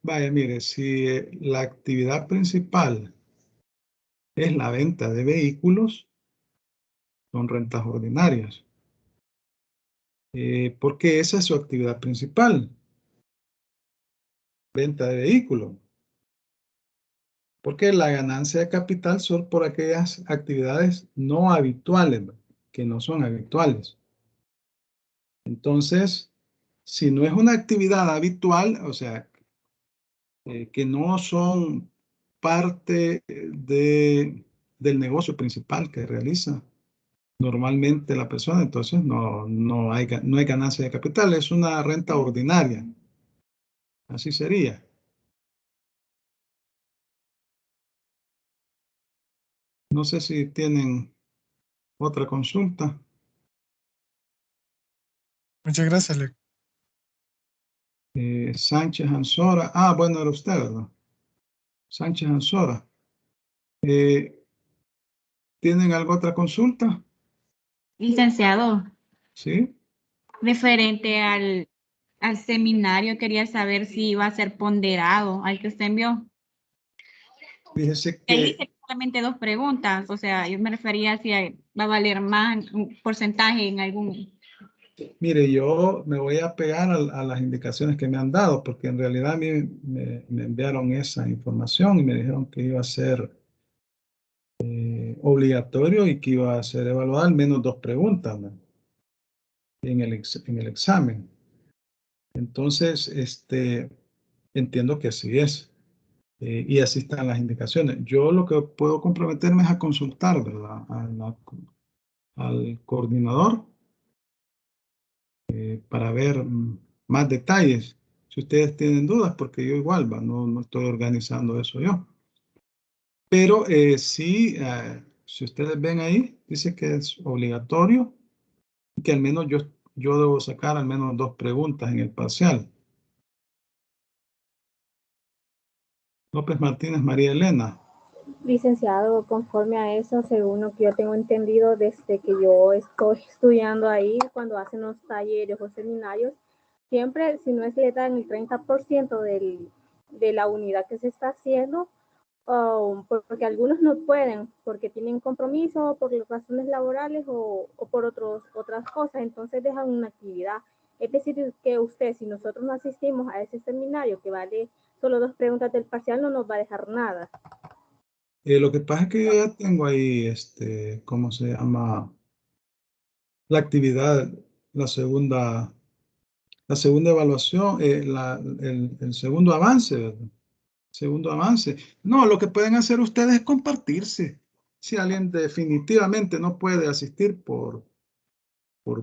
Vaya, mire, si la actividad principal es la venta de vehículos, son rentas ordinarias, porque esa es su actividad principal, venta de vehículos, porque la ganancia de capital son por aquellas actividades no habituales, ¿no? Que no son habituales. Entonces, Si no es una actividad habitual, o sea, que no son parte del negocio principal que realiza normalmente la persona, entonces no hay ganancia de capital, es una renta ordinaria. Así sería. No sé si tienen otra consulta. Muchas gracias, Leo. Sánchez Ansora. Ah, bueno, era usted, ¿verdad? Sánchez Ansora. ¿Tienen alguna otra consulta? Licenciado, Sí. referente al seminario, quería saber si iba a ser ponderado al que usted envió. Fíjese Ahí que, dice solamente 2 preguntas, o sea, yo me refería a si va a valer más un porcentaje en algún. mire, yo me voy a pegar a las indicaciones que me han dado, porque en realidad a mí me enviaron esa información y me dijeron que iba a ser obligatorio y que iba a ser evaluado al menos 2 preguntas, ¿no? en el examen. Entonces, entiendo que así es. Y así están las indicaciones. Yo lo que puedo comprometerme es a consultar, ¿verdad? Al coordinador para ver más detalles. Si ustedes tienen dudas, porque yo igual, no estoy organizando eso yo. Pero sí, si ustedes ven ahí, dice que es obligatorio y que al menos yo debo sacar al menos 2 preguntas en el parcial. López Martínez María Elena. Licenciado, conforme a eso, según lo que yo tengo entendido desde que yo estoy estudiando ahí, cuando hacen los talleres o seminarios, siempre, si no es que le dan el 30% de la unidad que se está haciendo, porque algunos no pueden, porque tienen compromiso, por razones laborales o por otras cosas, entonces dejan una actividad. Es decir, que usted, si nosotros no asistimos a ese seminario que vale solo 2 preguntas del parcial, no nos va a dejar nada. Lo que pasa es que yo ya tengo ahí, ¿cómo se llama? La actividad, la segunda, la segunda evaluación, el segundo avance, ¿verdad? Segundo avance. No, lo que pueden hacer ustedes es compartirse. Si alguien definitivamente no puede asistir por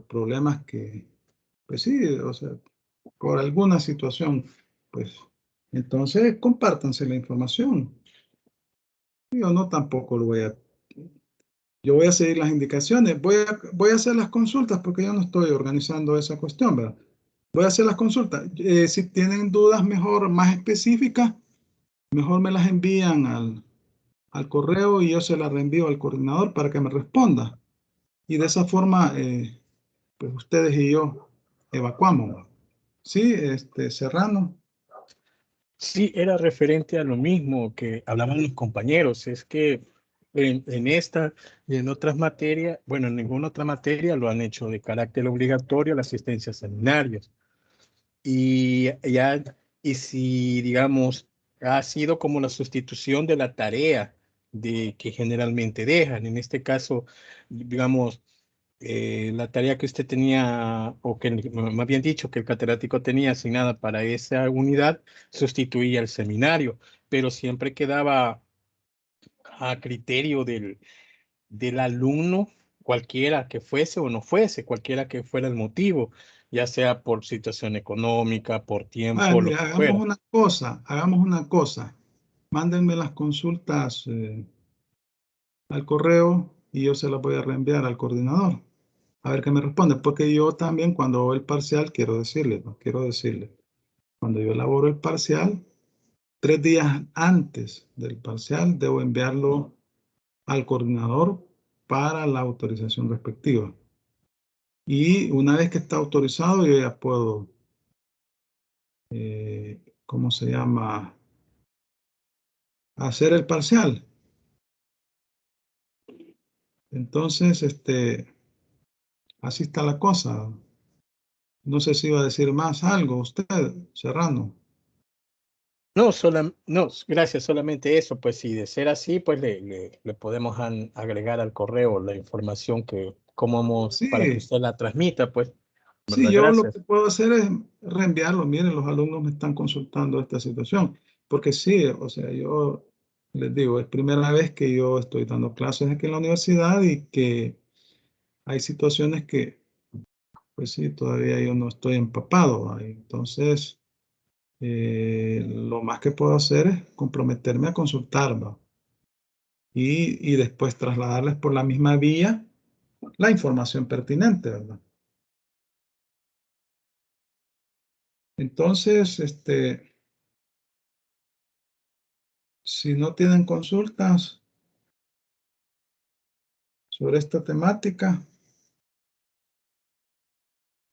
problemas que, pues sí, o sea, por alguna situación, pues entonces compártanse la información. Yo no tampoco lo voy a. Yo voy a seguir las indicaciones, voy a hacer las consultas porque yo no estoy organizando esa cuestión, ¿verdad? Voy a hacer las consultas. Si tienen dudas mejor, más específicas, mejor me las envían al correo y yo se las reenvío al coordinador para que me responda. Y de esa forma, pues ustedes y yo evacuamos. Sí, Serrano. Sí, era referente a lo mismo que hablaban los compañeros. Es que en esta y en otras materias, bueno, en ninguna otra materia lo han hecho de carácter obligatorio la asistencia a seminarios. Y ya, y si, digamos, ha sido como la sustitución de la tarea de que generalmente dejan. En este caso, digamos, la tarea que usted tenía, o que más bien dicho, que el catedrático tenía asignada para esa unidad, sustituía el seminario, pero siempre quedaba a criterio del alumno, cualquiera que fuese o no fuese, cualquiera que fuera el motivo, ya sea por situación económica, por Vale, tiempo, lo mira, que fuera. hagamos una cosa. Mándenme las consultas al correo y yo se las voy a reenviar al coordinador. A ver qué me responde, porque yo también cuando hago el parcial quiero decirle, ¿no? Quiero decirle, cuando yo elaboro el parcial, 3 días antes del parcial debo enviarlo al coordinador para la autorización respectiva. Y una vez que está autorizado, yo ya puedo, ¿cómo se llama? Hacer el parcial. Entonces, así está la cosa. No sé si iba a decir más algo usted, Serrano. No, no, gracias, solamente eso. Pues si de ser así, pues le podemos agregar al correo la información que, para que Sí, usted la transmita, pues. Sí, ¿verdad? yo lo Gracias. que puedo hacer es reenviarlo. Miren, los alumnos me están consultando esta situación. Porque sí, o sea, yo les digo, es primera vez que yo estoy dando clases aquí en la universidad y que hay situaciones que, pues sí, todavía yo no estoy empapado. ¿Va? Entonces, lo más que puedo hacer es comprometerme a consultar, ¿va? Y después trasladarles por la misma vía la información pertinente, ¿verdad? Entonces, si no tienen consultas sobre esta temática,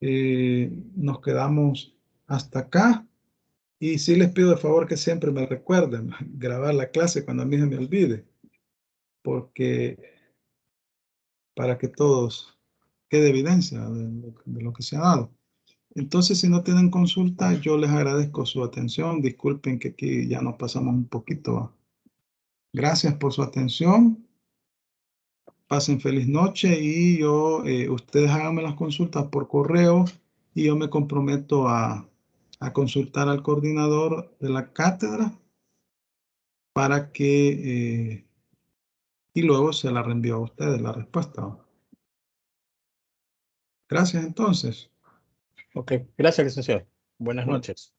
nos quedamos hasta acá. Y sí les pido de favor que siempre me recuerden grabar la clase cuando a mí se me olvide, porque para que todos quede evidencia de lo que se ha dado. Entonces, si no tienen consulta, yo les agradezco su atención. Disculpen que aquí ya nos pasamos un poquito. Gracias por su atención. Pasen feliz noche y ustedes háganme las consultas por correo y yo me comprometo a consultar al coordinador de la cátedra para que, y luego se la reenvío a ustedes la respuesta. Gracias entonces. Ok, gracias, licenciado. Buenas Bueno. noches.